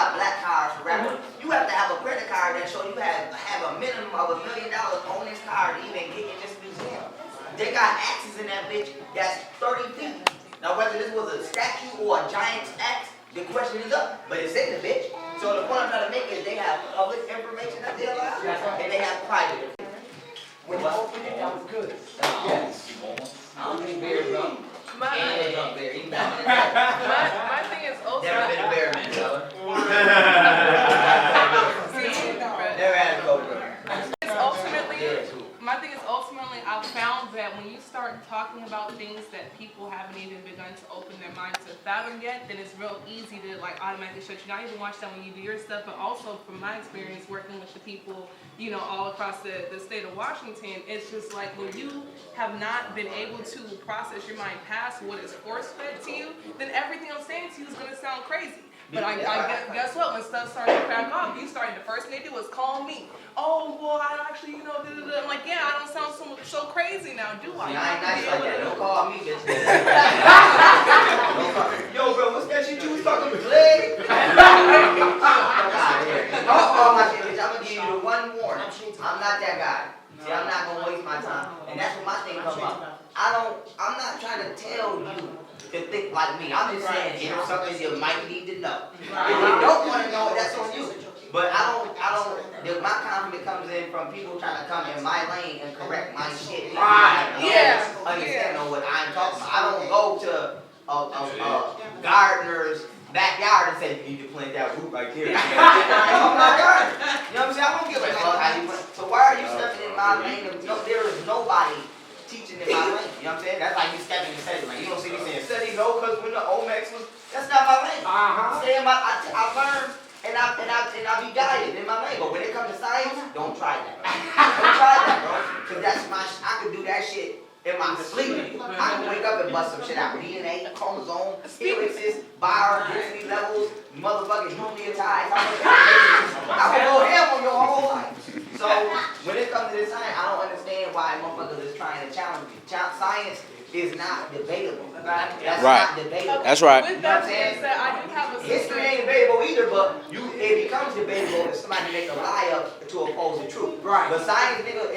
got black cards for rappers. You have to have a credit card that shows you have a minimum of $1 million on this card to even get in this museum. They got axes in that bitch that's 30 feet. Now whether this was a statue or a giant's axe, the question is up, but it's in the bitch. So the point I'm trying to make is they have public information that they allow, and they have private. When you opened it, that was good. Yes. I don't think bears up. My thing is also. Never been a bear man, brother. Never had a cold My thing is ultimately, I've found that when you start talking about things that people haven't even begun to open their mind to fathom yet, then it's real easy to like automatically shut you down. You can watch that when you do your stuff, but also from my experience working with the people, you know, all across the state of Washington, it's just like when you have not been able to process your mind past what is force-fed to you, then everything I'm saying to you is going to sound crazy. But I guess what? When stuff starts to crack off, the first thing they do is call me. Oh, well, I actually, you know, I'm like, yeah, I don't sound so crazy now, do I? I ain't nice like that. Don't call me, bitch. Yo, bro, what's that shit you was talking about? Leg? Don't call my shit, bitch. I'm going to give you the one warning. I'm not that guy. See, I'm not going to waste my time. And that's what my thing comes up. I'm not trying to tell you to think like me. I'm just saying, you know, something you might need to know. If you don't want to know, that's on you. But my confidence comes in from people trying to come in my lane and correct my shit. Understand what I'm talking about. I don't go to a gardener's backyard and say, you need to plant that root right there. I'm not gardener. You know what I'm saying? I don't give a fuck how you plant. So why are you stepping in my lane? There is nobody teaching in my lane. You know what I'm saying? That's like you stepping in Seti. Like, you don't see me saying Seti, no, because when the Omex was, that's not my lane. I learned and I be guided in my lane. But when it comes to science, don't try that. Don't try that, bro. Because I could do that shit in my sleep. I can wake up and bust some shit out. DNA, chromosome, helixes, biology levels, motherfucking nucleotides. I will go ham on your whole life. So when it comes to this science, I don't understand why motherfuckers is trying to challenge me. Science is not debatable. That's not debatable. That's right. With that being said, I do have a history ain't debatable either, but it becomes debatable if somebody makes a lie up to oppose the truth. Right. But science, nigga,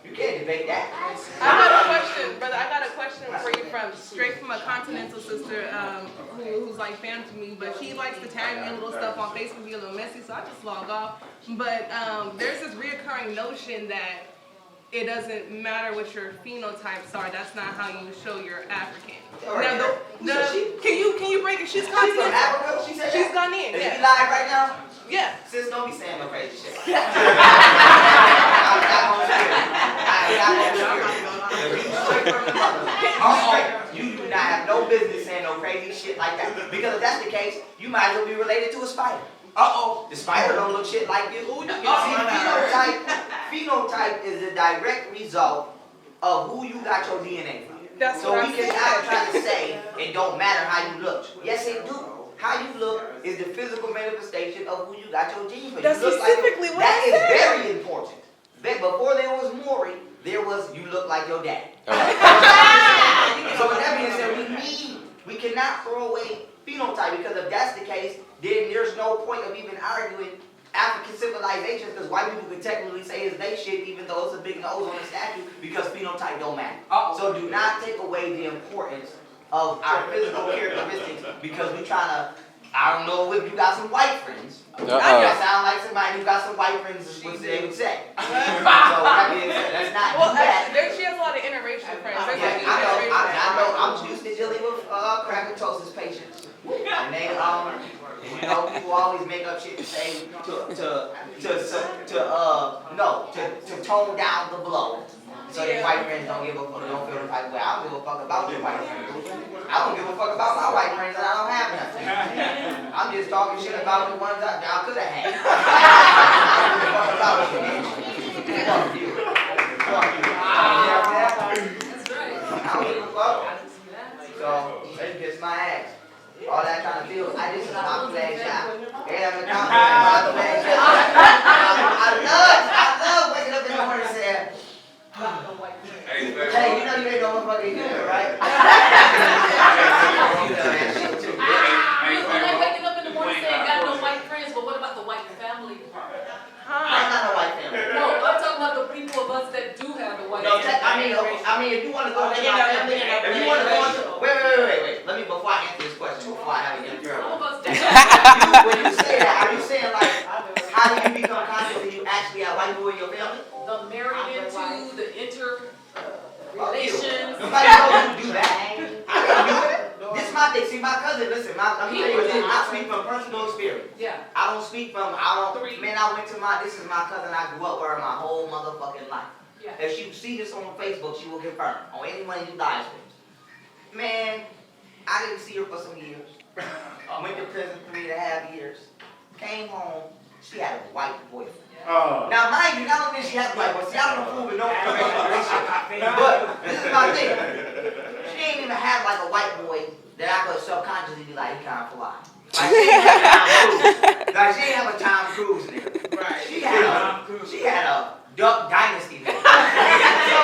you can't debate that. I got a question, brother. I got a question for you straight from a continental sister who's like fan to me, but she likes to tag me a little stuff on Facebook, be a little messy, so I just log off. But there's this reoccurring notion that it doesn't matter what your phenotypes are. That's not how you show you're African. Can you break it? She's continental. From Africa? She said she's Ghanaian. Is she live right now? Yeah. Sis, don't be saying no crazy shit. You do not have no business saying no crazy shit like that. Because if that's the case, you might as well be related to a spider. The spider don't look shit like you. Phenotype is the direct result of who you got your DNA from. So we can now try to say it don't matter how you look. Yes, it do. How you look is the physical manifestation of who you got your genes from. That's specifically what that is very important. Before there was Maury, there was you look like your dad. So with that being said, we cannot throw away phenotype, because if that's the case, then there's no point of even arguing African civilizations, because white people can technically say it's they shit even though it's a big nose on the statue, because phenotype don't matter. So do not take away the importance of our physical characteristics because we trying to, I don't know if you got some white friends. You sound like somebody who got some white friends is what they would say. So that means let's not do that. She has a lot of interracial friends. I know. I'm used to dealing with crackatosis patients. And they, you know, people always make up shit to say to tone down the blow. So your white friends don't feel the type of way. I don't give a fuck about your white friends. I don't give a fuck about my white friends, and I don't have nothing. I'm just talking shit about the ones I could have had. I don't give a fuck about you, man. Fuck you. Fuck you. That's right. I don't give a fuck. So they kiss my ass. All that kind of feels. I just my flag shot. They have a compliment about the flag shot. I love waking up in the morning and saying, hey, you know you ain't no motherfucking human, right? When I waking up in the morning saying, God mean, if you want to go into my family, if you want to go into, wait. Let me, before I answer this question, before I have a young girl. When you say that, are you saying like, how do you become conscious that you actually have white people in your family? The married into the relations. Nobody knows you do that. I didn't do it. This is my thing. See, my cousin, listen, let me tell you this. I speak from personal experience. Yeah. I don't speak from, man, I went to this is my cousin I grew up with her my whole motherfucking life. Yeah. If she see this on Facebook, she will confirm on any one of you live streams. Man, I didn't see her for some years. Went to prison 3.5 years. Came home, she had a white boyfriend. Now, mind you, not only did she have a white boyfriend, see, I don't approve of no information. But this is my thing. She ain't even have like a white boy that I could subconsciously be like, he kind of fly. Like, she ain't have a Tom Cruise. Like, she ain't have a Tom Cruise nigga. Right. She had a Duck Dynasty nigga. So,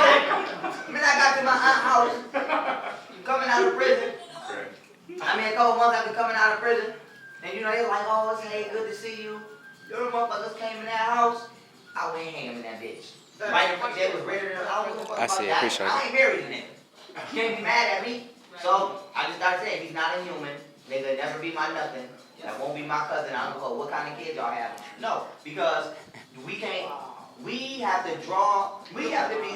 when I got to my aunt's house, coming out of prison, a couple months after coming out of prison, and you know, they like, oh, hey, good to see you. Your motherfuckers came in that house, I went ham in that bitch. Right in front, they was ready to, I don't give a fuck about that. Appreciate it. I ain't married a nigga. You can't be mad at me. So, I just started saying, he's not a human. Nigga never be my nothing. That won't be my cousin. I don't know what kind of kids y'all have. No, because we have to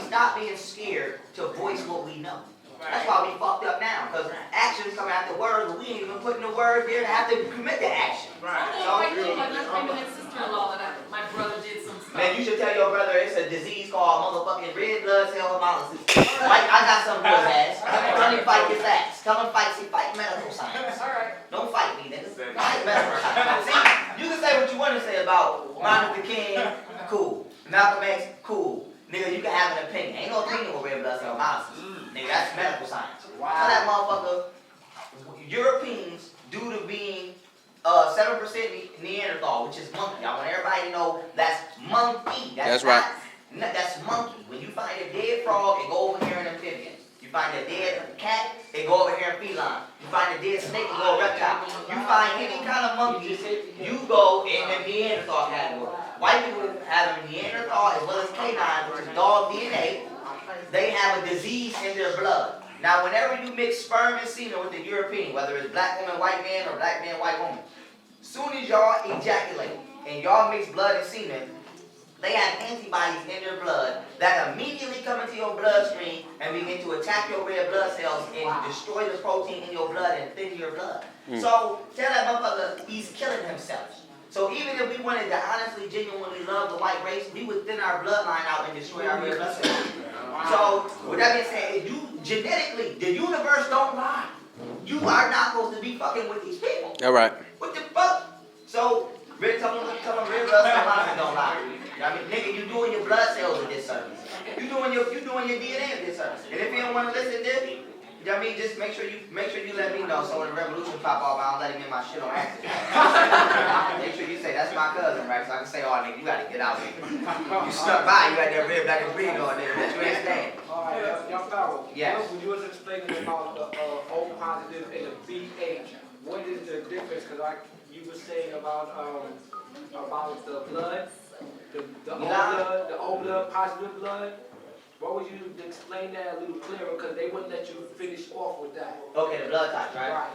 stop being scared to voice what we know. That's why we fucked up now, because actions come after words, but we ain't even putting the words there to have to commit the action. Right. So, like my friend and sister-in-law that my brother did some stuff. Man, you should tell your brother it's a disease called motherfucking red blood cell hemolysis. Like, I got some good ass. Tell him fight his ass. Tell him fight medical science. Alright. Don't fight me, nigga. Fight medical science. See, you can say what you want to say about Martin Luther King, cool. Malcolm X, cool. Nigga, you can have an opinion. Ain't no opinion with red blood cell hemolysis. Nigga, that's medical science. Wow. Tell that motherfucker, Europeans, due to being 7% Neanderthal, which is monkey. I want everybody to know that's monkey. That's right. That's monkey. When you find a dead frog, it go over here in amphibian. You find a dead cat, it go over here in feline. You find a dead snake, it go reptile. You find any kind of monkey, you go in the Neanderthal category. White people have a Neanderthal as well as canine, which is dog DNA. They have a disease in their blood. Now, whenever you mix sperm and semen with the European, whether it's black woman, white man, or black man, white woman, soon as y'all ejaculate and y'all mix blood and semen, they have antibodies in their blood that immediately come into your bloodstream and begin to attack your red blood cells and destroy the protein in your blood and thin your blood. So, tell that motherfucker he's killing himself. So even if we wanted to honestly, genuinely love the white race, we would thin our bloodline out and destroy our red blood cells. So, with that being said, genetically, the universe don't lie. You are not supposed to be fucking with these people. All right. What the fuck? So, tell them red blood cells don't lie. I mean, nigga, you doing your blood cells a disservice. You doing your DNA a disservice. And if you don't want to listen, then you know what I mean? Just make sure you let me know so when the revolution pop off, I don't let him in my shit on accident. Make sure you say that's my cousin, right? So I can say, oh nigga, you gotta get out here. You stuck by, you got that red, black, and green on there, but you ain't staying. Alright, young Pharoah. Yes. When you was explaining about the O positive and the BH, what is the difference? Because you were saying about the blood, the O blood, positive blood. What would you explain that a little clearer? Because they wouldn't let you finish off with that. Okay, the blood types, right? Right.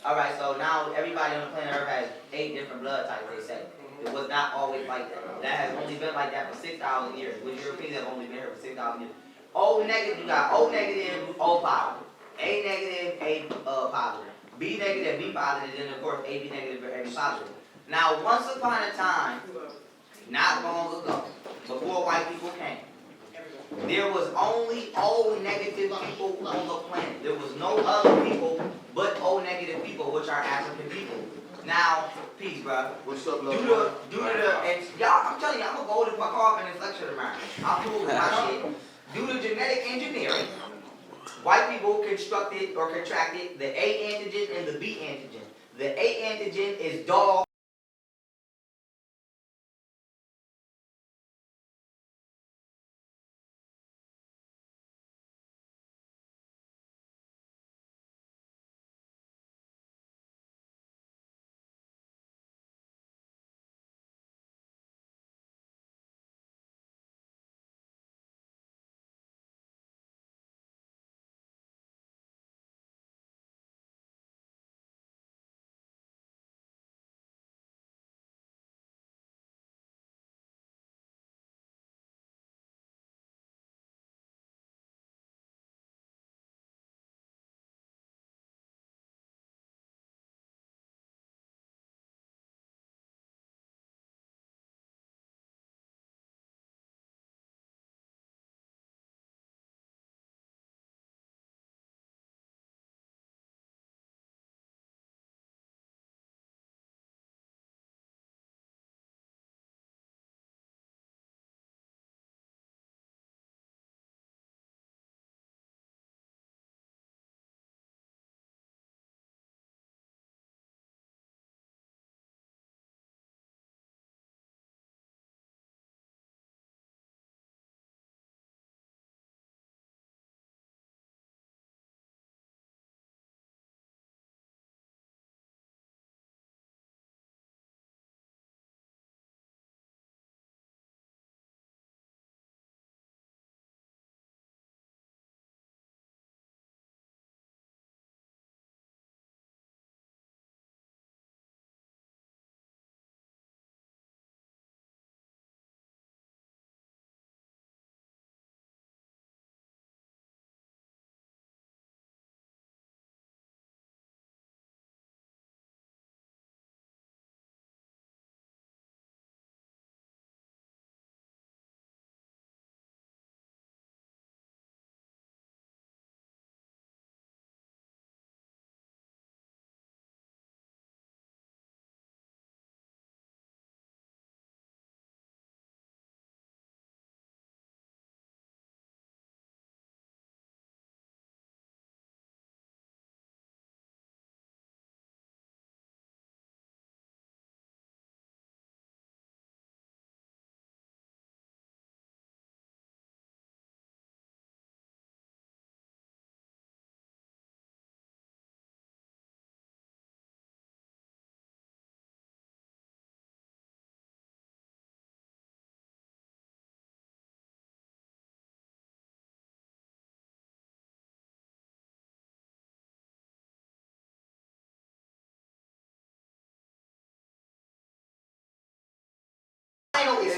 Alright, so now everybody on the planet Earth has 8 different blood types, they say. It was not always like that. That has only been like that for 6,000 years. Which Europeans have only been here for 6,000 years. O negative, you got O negative, O positive. A negative, A positive. B negative, B positive, and of course AB negative, AB positive. Now, once upon a time, not long ago, before white people came, there was only O negative people on the planet. There was no other people but O negative people, which are African people. Now, peace, bro. What's up, love? And y'all, I'm telling you, I'm gonna go to my car in this lecture tomorrow. I'm cool with my shit. Due to genetic engineering, white people constructed or contracted the A antigen and the B antigen. The A antigen is dog.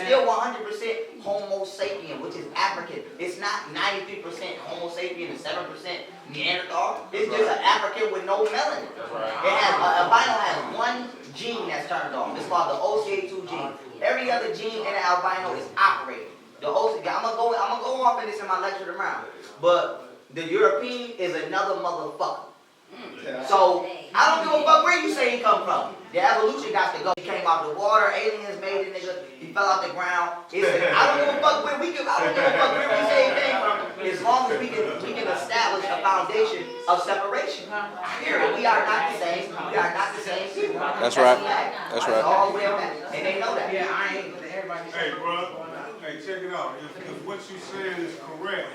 still 100% Homo sapien, which is African. It's not 93% Homo sapien and 7% Neanderthal. It's just an African with no melanin. It has albino has one gene that's turned off. It's called the OCA2 gene. Every other gene in the albino is operating. The OCA, I'm gonna go off in this in my lecture tomorrow. But the European is another motherfucker. So I don't give a fuck where you say he come from. The evolution got to go. He came out the water. Aliens made it, nigga. He fell out the ground. I don't give a fuck where we can. I don't give a fuck where we say he came from. As long as we can establish a foundation of separation. Period. We are not the same. We are not the same people. That's right. That's right. All the way around. And they know that. Yeah, I ain't gonna everybody. Hey, bro. Hey, check it out. If what you saying is correct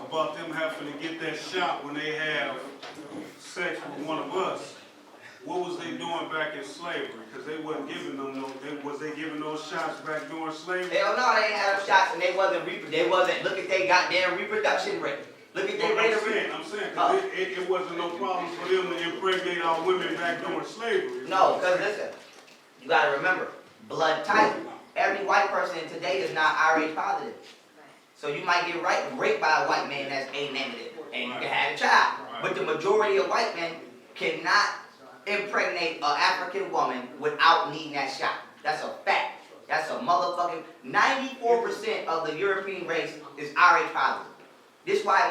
about them having to get that shot when they have sex with one of us, what was they doing back in slavery? Because they wasn't giving them no. Was they giving those shots back during slavery? Hell no, they ain't had them shots, and they wasn't. Look at their goddamn reproduction rate. Look at their rate of reproduction. I'm saying, because it wasn't no problem for them to impregnate our women back during slavery. No, because listen, you gotta remember, blood type. Every white person today is not Rh positive. So you might get raped by a white man that's A negative, and you can have a child. But the majority of white men cannot impregnate an African woman without needing that shot. That's a fact. That's a motherfucking 94% of the European race is Rh positive. This why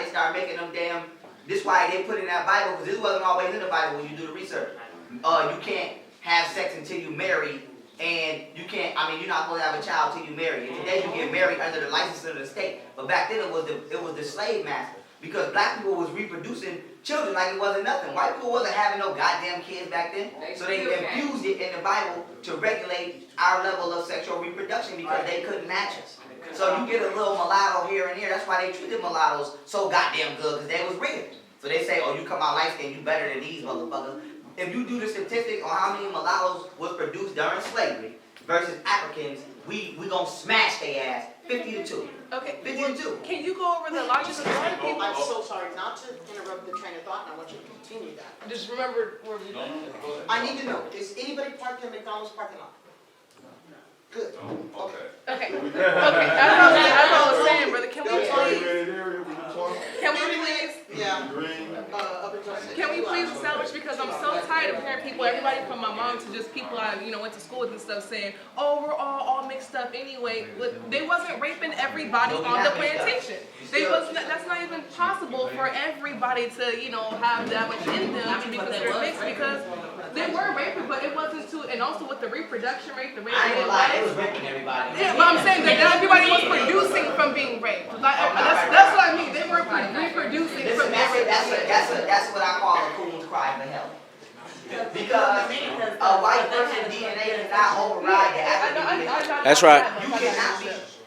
they start making them damn. This why they put in that Bible, because this wasn't always in the Bible when you do the research. You can't have sex until you marry. And you can't, you're not supposed to have a child till you marry. And today you get married under the license of the state. But back then it was the slave master. Because black people was reproducing children like it wasn't nothing. White people wasn't having no goddamn kids back then. So they infused it in the Bible to regulate our level of sexual reproduction because they couldn't match us. So you get a little mulatto here and here. That's why they treated mulattoes so goddamn good, because they was real. So they say, oh, you come out light skinned, you better than these motherfuckers. If you do the statistics on how many mulattoes was produced during slavery versus Africans, we gonna smash their ass 50-2. Okay. 50-2. Can you go over the logic of white people? I'm so sorry, not to interrupt the train of thought, and I want you to continue that. Just remember where we I need to know, is anybody parked in McDonald's parking lot? Good, okay. Okay. As I was saying, brother, can we please? Yeah. Up until 6. Can we please establish, because I'm so tired of hearing people, everybody from my mom to just people I went to school with and stuff, saying, oh, we're all mixed up anyway. But they wasn't raping everybody on the plantation. That's not even possible for everybody to, have that much in them to be considered mixed, because they were raping, but it wasn't to, and also with the reproduction rate, the rate I ain't gonna of lie, they was raping everybody. yeah, but I'm saying that everybody was producing from being raped. That's what I mean. They were reproducing from being raped. That's what I call a coon's cry for help. Because a white person's DNA does not override the African DNA. That's right.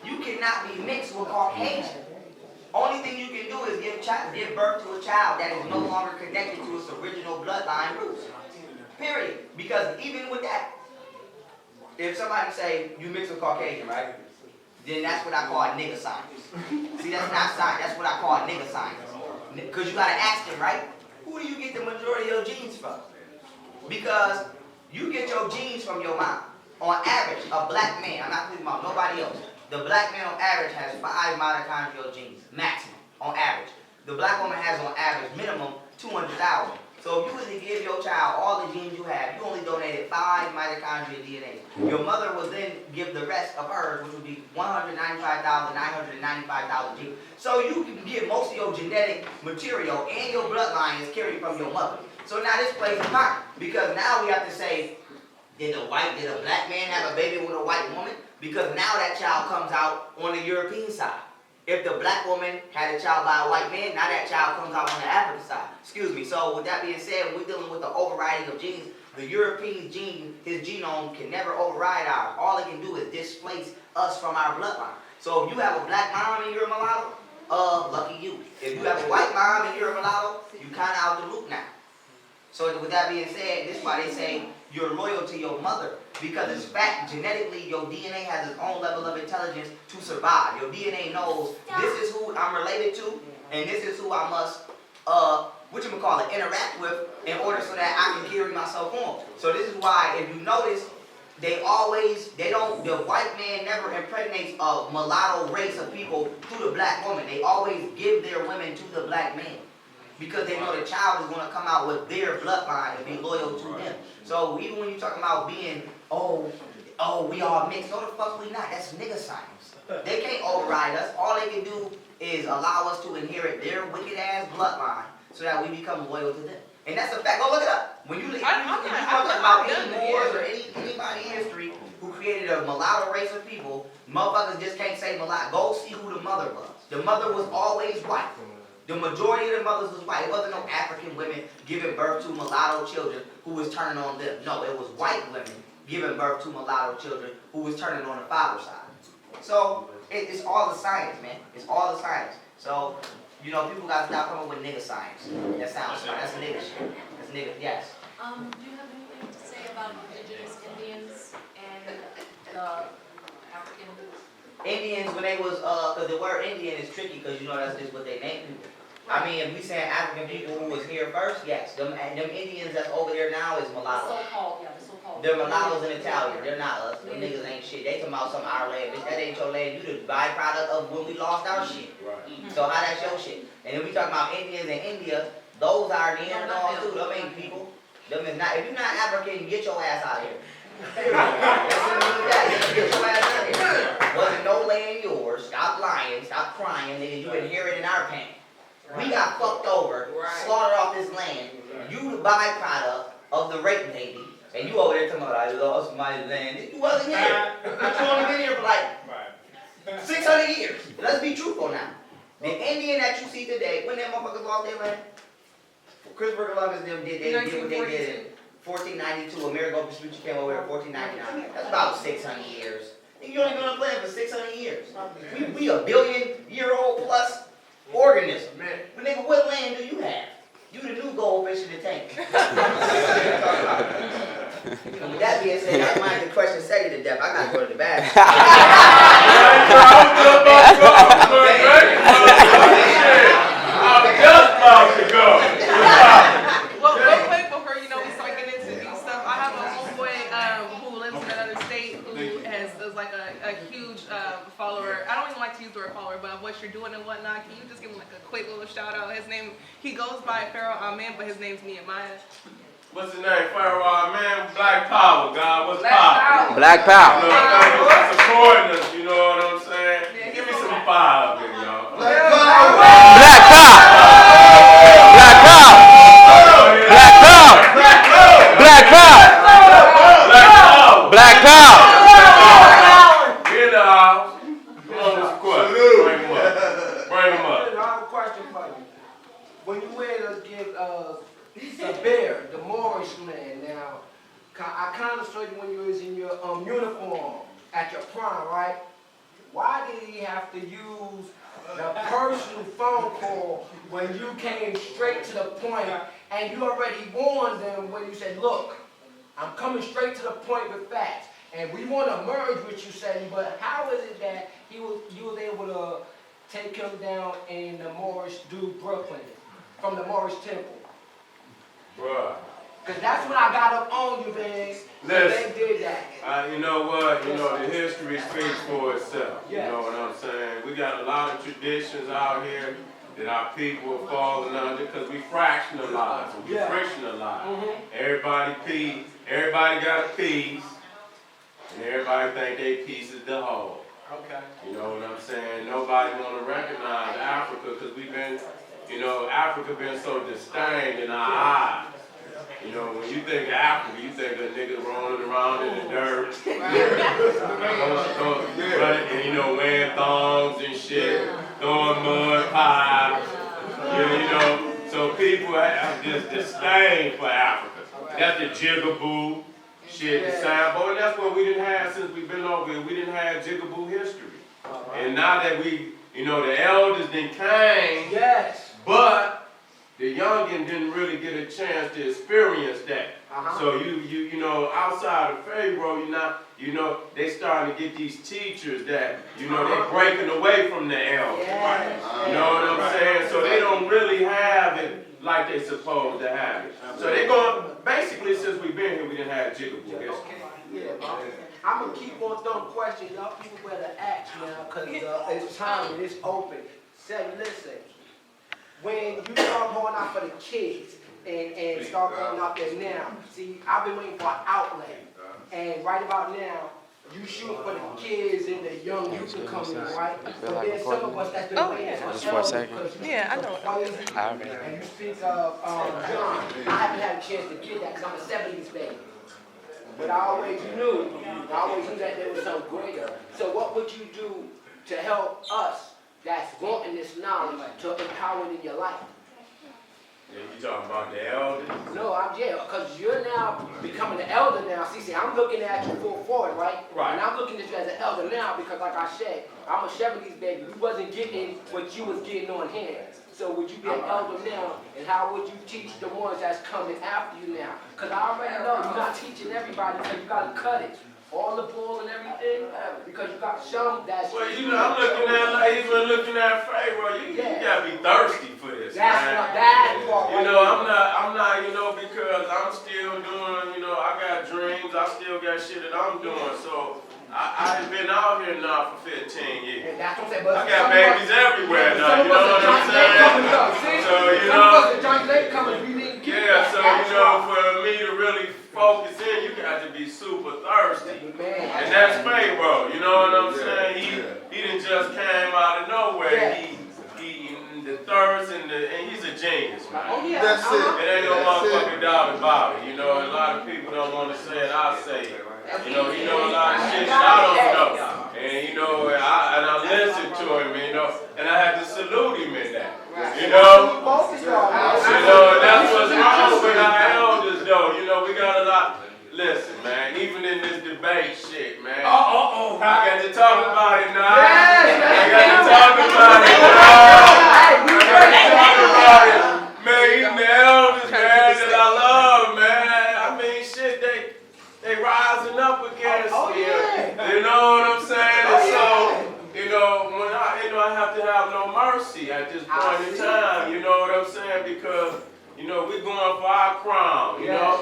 You cannot be mixed with Caucasian. Only thing you can do is give birth to a child that is no longer connected to its original bloodline roots. Period. Because even with that, if somebody say you mix with Caucasian, right? Then that's what I call nigga science. See, that's not science. That's what I call nigga science. Because you gotta ask them, right? Who do you get the majority of your genes from? Because you get your genes from your mom. On average, a black man, I'm not talking about nobody else. The black man on average has 5 mitochondrial genes, maximum, on average. The black woman has on average, minimum, 200,000. So if you were to give your child all the genes you have, you only donated 5 mitochondrial DNA. Your mother will then give the rest of hers, which would be 195,995,000 genes. So you can get most of your genetic material and your bloodline is carried from your mother. So now this plays a part, because now we have to say, did a black man have a baby with a white woman? Because now that child comes out on the European side. If the black woman had a child by a white man, now that child comes out on the African side. Excuse me. So with that being said, when we're dealing with the overriding of genes, the European gene, his genome can never override ours. All it can do is displace us from our bloodline. So if you have a black mom and you're a mulatto, lucky you. If you have a white mom and you're a mulatto, you kind of out the loop now. So with that being said, this is why they say you're loyal to your mother, because it's fact, genetically, your DNA has its own level of intelligence to survive. Your DNA knows this is who I'm related to, and this is who I must, interact with in order so that I can carry myself on. So this is why, if you notice, the white man never impregnates a mulatto race of people to the black woman. They always give their women to the black man. Because they know the child is going to come out with their bloodline and be loyal to them. So even when you're talking about being, oh, we all mixed. No, the fuck we not. That's nigga science. They can't override us. All they can do is allow us to inherit their wicked ass bloodline so that we become loyal to them. And that's a fact. Go look it up. When you talk about any Moors or anybody in history who created a mulatto race of people, motherfuckers just can't say mulatto. Go see who the mother was. The mother was always white. The majority of the mothers was white. It wasn't no African women giving birth to mulatto children who was turning on them. No, it was white women giving birth to mulatto children who was turning on the father's side. So it's all the science, man. It's all the science. So, you know, people gotta stop coming with nigga science. That sounds right. That's nigga shit. That's nigga, yes. Do you have anything to say about Indigenous Indians and the African? Indians, when they was, cause the word Indian is tricky, cause you know that's just what they name people. I mean, if we saying African people who was here first, yes. Them Indians that's over there now is mulattoes. The so-called, yeah, the so-called. They're mulattoes and Italians. They're not us. Them niggas ain't shit. They talking about some of our land. Bitch, that ain't your land. You the byproduct of when we lost our shit. Right. So how that's your shit? And then we talking about Indians in India. Those are the Neanderthals too. Them ain't people. Them is not. If you're not African, get your ass out of here. Get your ass out of here. Wasn't no land yours. Stop lying. Stop crying, nigga. You inherited our pain. We got fucked over, slaughtered off this land. You the byproduct of the rape baby. And you over there talking about, I lost my land. You wasn't here. You only been here for like 600 years. Let's be truthful now. The Indian that you see today, when them motherfuckers lost their land, Christopher Columbus them did what they did in 1492. American Vespucci came over here in 1499. That's about 600 years. You only been on the planet for 600 years. We a billion-year-old plus organism. But nigga, what land do you have? You the new goldfish in the tank. With that being said, I mind the question Seti to death. I gotta go to the bathroom. I'm just about to go. Well, real quick before we start getting into these stuff, I have a homeboy who lives in another state who is like a huge follower. I don't even like to use the word follower, but what you're doing and whatnot. Can you just give him like a quick little shout out? His name, he goes by Pharoah, but his name's Nehemiah. What's his name? Pharoah, man. Black power, God. What's power? Black power. You know, thank you for supporting us. You know what I'm saying? Give me some fire up here, y'all. Black power. Black power. Black power. Black power. Black power. Black power. In the house. Come on, Mr. Quest. Bring him up. Bring him up. I have a question for you. When you went to give Bear, the Moorish man, now, I kind of saw you when you was in your uniform at your prime, right? Why did he have to use the personal phone call when you came straight to the point and you already warned them when you said, look, I'm coming straight to the point with facts, and we want to merge what you said, but how is it that you was able to take him down in the Moorish Brooklyn, from the Moorish temple? Bruh. Because that's when I got up on you, man. They did that. You know what? You know, the history speaks for itself. Yes. You know what I'm saying? We got a lot of traditions out here that our people are falling under because we fractionalize and we frictionalize. Everybody got a piece, and everybody think their piece is the whole. Okay. You know what I'm saying? Nobody want to recognize Africa because we've been, Africa been so disdained in our eyes. You know, when you think of Africa, you think of niggas rolling around in the dirt, running, wearing thongs and shit, throwing mud pies. So people have this disdain for Africa. That's the jigaboo shit, the sambo, and that's what we didn't have since we've been over here. We didn't have jigaboo history. And now that we, the elders then came, but the youngin didn't really get a chance to experience that. So outside of Pharaoh, they starting to get these teachers that, they're breaking away from the elders. You know what I'm saying? So they don't really have it like they supposed to have it. So they're going, basically since we've been here, we didn't have jigaboo history. I'm gonna keep on throwing questions. Y'all people better ask now, cause it's time and it's open. Say, listen, when you start going out for the kids and start going out there now, see, I've been waiting for an outlet, and right about now, you shoot for the kids and the young youth to come in, right? But there's some of us that's been waiting for Just for a second. Yeah, I know. And you speak of John. I haven't had a chance to get that because I'm a 70s baby. But I always knew that there was something greater. So what would you do to help us that's wanting this knowledge to empower it in your life? Yeah, you talking about the elders? No, because you're now becoming an elder now. See, I'm looking at you full forward, right? Right. And I'm looking at you as an elder now because, like I said, I'm a 70s baby. We wasn't getting what you was getting on hand. So would you be an elder now, and how would you teach the ones that's coming after you now? Because I already know you're not teaching everybody, so you got to cut it. All the bull and everything, because you got some that's... Well, you know, I'm looking at, like, even looking at Pharoah, you gotta be thirsty for this, man. That's what You know, I'm not, you know, because I'm still doing, you know, I got dreams, I still got shit that I'm doing, so I've been out here now for 15 years. And that's what I'm saying, but I got babies everywhere now, you know what I'm saying? So, you know, yeah, so, you know, for me to really focus in, you got to be super thirsty. And that's Pharoah, you know what I'm saying? He didn't just came out of nowhere. He the thirst and he's a genius, man. Oh, yeah. That's it. It ain't no motherfucking doubt about it. You know, a lot of people don't want to say it, I say it. You know, he know a lot of shit that I don't know. And you know, I listened to him, you know, and I had to salute him in that. You know? That's what's wrong with our elders though. You know, we got a lot. Listen, man, even in this debate shit, man. I got to talk about it now. I got to talk about it now. Man, even the elders, man, that I love, man. I mean, shit, they rising up against me. You know what I'm saying? And so, you know, when I have to have no mercy at this point in time. You know what I'm saying? Because, you know, we're going for our crown, you know?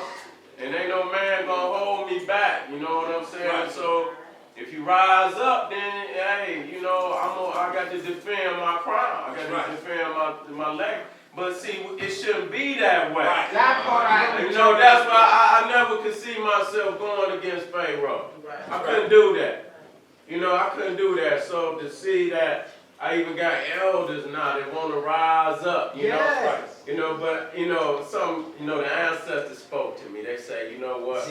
And ain't no man gonna hold me back, you know what I'm saying? Right. So if you rise up, then hey, you know, I got to defend my crown. I got to defend my leg. But see, it shouldn't be that way. Right. You know, that's why I never could see myself going against Pharoah. Right. I couldn't do that. You know, I couldn't do that. So to see that I even got elders now that want to rise up, you know. You know, but, you know, the ancestors spoke to me. They say, you know what?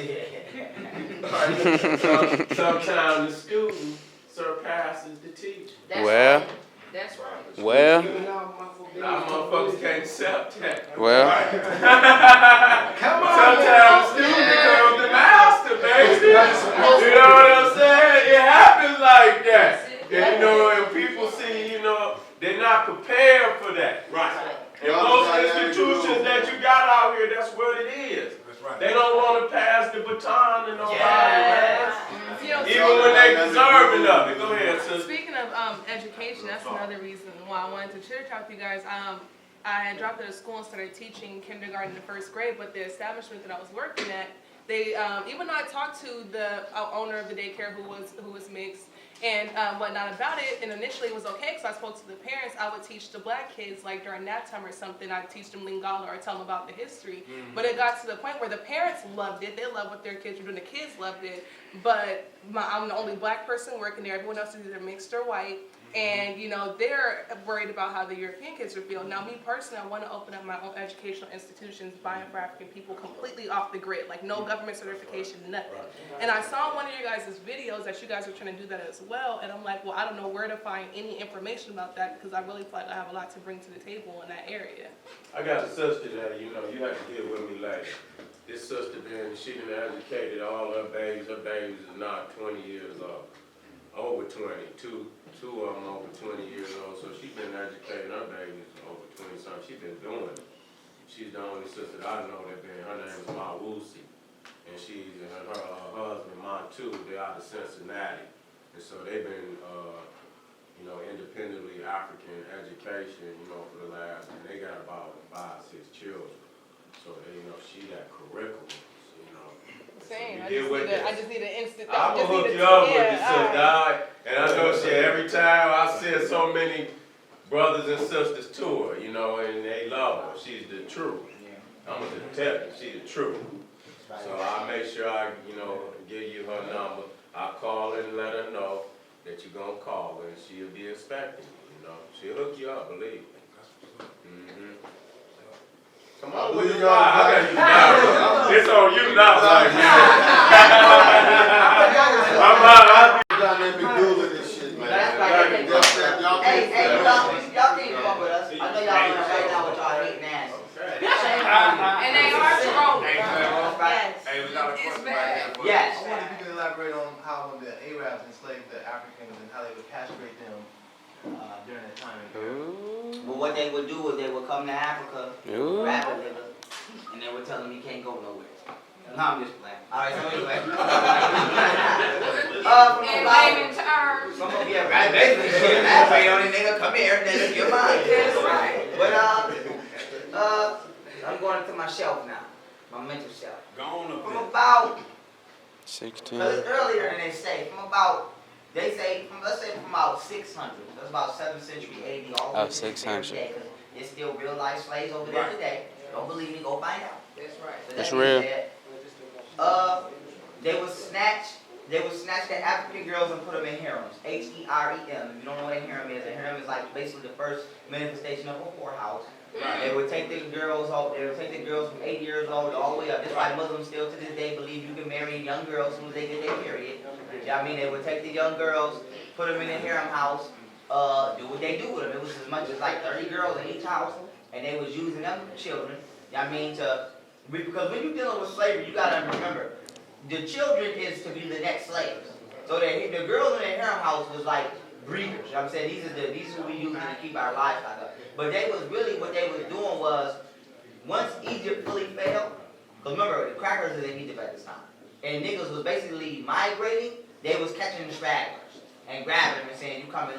Sometimes the student surpasses the teacher. That's right. Well. A lot of motherfuckers can't accept that. Well. Come on. Sometimes the student becomes the master, baby. You know what I'm saying? It happens like that. And, you know, and people see, you know, they're not prepared for that. Right. And most institutions that you got out here, that's what it is. Right. They don't want to pass the baton to nobody, man. Even when they deserving of it. Go ahead, sis. Speaking of education, that's another reason why I wanted to chit chat with you guys. I had dropped out of school and started teaching kindergarten and first grade, but the establishment that I was working at, they even though I talked to the owner of the daycare who was mixed and whatnot about it, and initially it was okay because I spoke to the parents. I would teach the black kids, like during nap time or something, I'd teach them Lingala or tell them about the history. But it got to the point where the parents loved it. They loved what their kids were doing. The kids loved it. But I'm the only black person working there. Everyone else is either mixed or white. And, you know, they're worried about how the European kids would feel. Now, me personally, I want to open up my own educational institutions, buying for African people, completely off the grid, like no government certification, nothing. And I saw one of your guys' videos that you guys were trying to do that as well, and I'm like, well, I don't know where to find any information about that because I really feel like I have a lot to bring to the table in that area. I got a sister that, you know, you have to deal with me later. This sister, she done educated all her babies. Her babies is now 20 years old. Over 20, two of them over 20 years old, so she's been educating her babies over 20 something. She's been doing it. She's the only sister that I know that been, her name is Wusi, and she's and her husband Montu. They're out of Cincinnati, and so they've been, you know, independently African education, you know, for the last, and they got about 5, 6 children. So they, you know, she got curriculum. Same. I just need an instant. I just hook you up with your sister, dog. And I know she, every time I send so many brothers and sisters to her, you know, and they love her. She's the truth. I'm gonna just tell you, she's the truth. So I make sure I, you know, give you her number. I call her and let her know that you're gonna call her, and she'll be expecting you. You know, she'll hook you up, believe me. Come on, what you got? I got you now. It's on you now, like man. I'm down there be doing this shit, man. That's right. Y'all can't fuck with us. I know y'all on right now with y'all hating ass. And they are trolling. Hey, we got a question right here. Yes. I wonder if you can elaborate on how when the Arabs enslaved the Africans and how they would castrate them during that time. Well, what they would do is they would come to Africa, grab a nigga, and they would tell him he can't go nowhere. No, I'm just playing. Alright, so anyway. In layman terms. Some of you are right, basically shit. Elaborate on it, nigga. Come here, nigga. You're mine. That's right. But I'm going into my shelf now. My mental shelf. Go on up From there. about 16. Because it's earlier than they say. Let's say from about 600. That's about 7th century AD. All the way to 600. today, 'cause there's still real life slaves over there today. Don't believe me? Go find out. That's right. So That's that being real. said, they would snatch the African girls and put them in harems. H-E-R-E-M. If you don't know what a harem is like basically the first manifestation of a whorehouse. They would take the girls from 8 years old all the way up. That's why Muslims still to this day believe you can marry young girls as soon as they get their period. You know what I mean? They would take the young girls, put them in a harem house, do what they do with them. It was as much as like 30 girls in each house, and they was using them children. You know what I mean? Because when you're dealing with slavery, you gotta remember, the children is to be the next slaves. So the girls in the harem house was like breeders. You know what I'm saying? These are who we use to keep our livestock up. But they was really, what they was doing was, once Egypt fully fell, because remember, the crackers was in Egypt at this time, and niggas was basically migrating, they was catching the stragglers and grabbing them and saying, you coming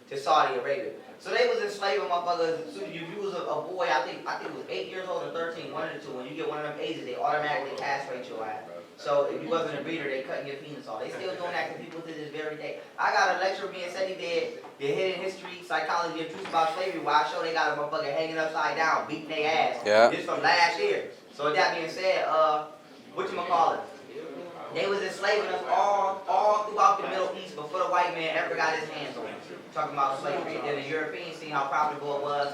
to Saudi Arabia. So they was enslaving motherfuckers. So if you was a boy, I think it was 8 years old or 13, one of the two. When you get one of them ages, they automatically castrate your ass. So if you wasn't a breeder, they cutting your penis off. They still doing that to people to this very day. I got a lecture me and Seti did, the hidden history, psychology, and truth about slavery, where I show they got a motherfucker hanging upside down, beating their ass. Yeah. This from last year. So with that being said, whatchamacallit? They was enslaving us all throughout the Middle East before the white man ever got his hands on it. Talking about slavery. And then the Europeans seen how profitable it was.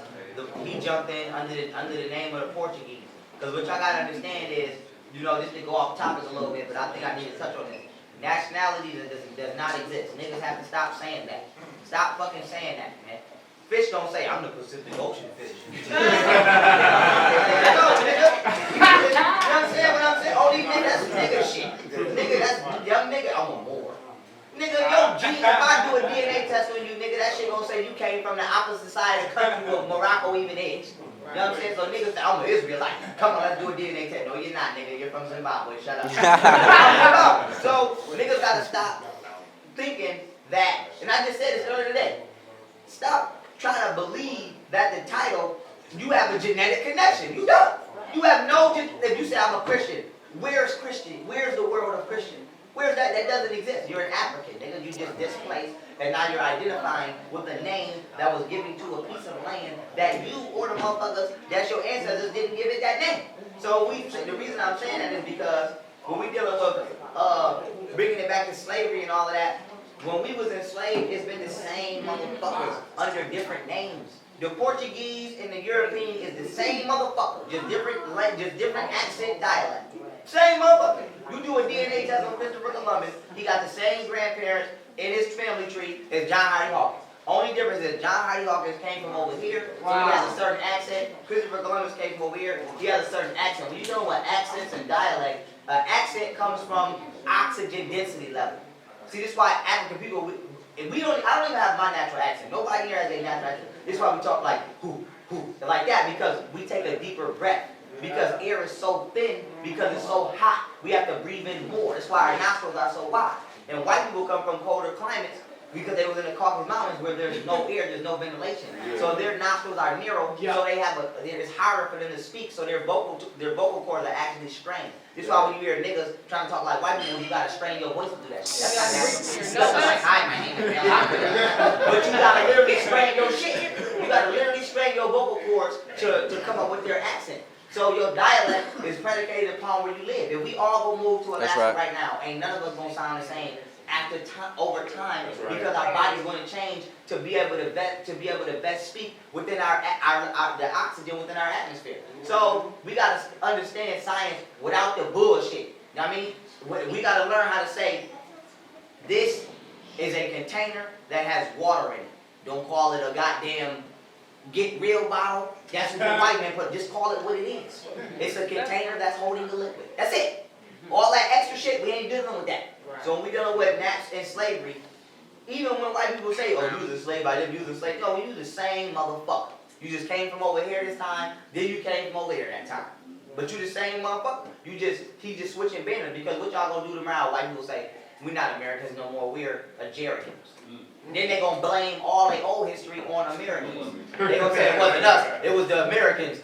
He jumped in under the name of the Portuguese. Because what y'all gotta understand is, you know, this to go off topic a little bit, but I think I need to touch on this. Nationality does not exist. Niggas have to stop saying that. Stop fucking saying that, man. Fish don't say, I'm the Pacific Ocean fish. You know what I'm saying? All these niggas, that's nigga shit. Nigga, that's young nigga, I'm a Moor. Nigga, yo, gene, if I do a DNA test on you, nigga, that shit gonna say you came from the opposite side of the country where Morocco even is. You know what I'm saying? So niggas say, I'm an Israelite. Come on, let's do a DNA test. No, you're not, nigga. You're from Zimbabwe. Shut up. So niggas gotta stop thinking that, and I just said this earlier today, stop trying to believe that the title, you have a genetic connection. You don't. You have no, if you say I'm a Christian, where's Christian? Where's the world of Christian? Where's that? That doesn't exist. You're an African. Nigga, you just displaced, and now you're identifying with a name that was given to a piece of land that you or the motherfuckers, that's your ancestors, didn't give it that name. So the reason I'm saying that is because when we dealing with bringing it back to slavery and all of that, when we was enslaved, it's been the same motherfuckers under different names. The Portuguese and the European is the same motherfucker, just different accent, dialect. Same motherfucker. You do a DNA test on Christopher Columbus, he got the same grandparents in his family tree as John Hardy Hawkins. Only difference is John Hardy Hawkins came from over here, so he has a certain accent. Christopher Columbus came from over here, he has a certain accent. When you know what accents and dialect, accent comes from oxygen density level. See, this is why African people, I don't even have my natural accent. Nobody here has a natural accent. This is why we talk like who, like that, because we take a deeper breath. Because air is so thin, because it's so hot, we have to breathe in more. That's why our nostrils are so wide. And white people come from colder climates, because they was in the Caucasus Mountains where there's no air, there's no ventilation. So their nostrils are narrow, so they have it's harder for them to speak, so their vocal cords are actually strained. This is why when you hear niggas trying to talk like white people, you gotta strain your voice to do that shit. That's not like, hi, my name is Mel. But you gotta literally strain your shit. You gotta literally strain your vocal cords to come up with their accent. So your dialect is predicated upon where you live. If we all go move to Alaska right now, ain't none of us gonna sound the same over time because our body's going to change to be able to best speak within the oxygen within our atmosphere. So we gotta understand science without the bullshit. You know what I mean? We gotta learn how to say this is a container that has water in it. Don't call it a goddamn get real bottle. That's what the white man put. Just call it what it is. It's a container that's holding the liquid. That's it. All that extra shit, we ain't dealing with that. So when we dealing with naps and slavery, even when white people say, oh, you was a slave, I didn't use a slave. No, you the same motherfucker. You just came from over here this time, then you came from over here that time. But you the same motherfucker. He just switching banners because what y'all gonna do tomorrow? White people say, we're not Americans no more, we're Algerians. Then they gonna blame all their old history on Americans. They gonna say it wasn't us, it was the Americans.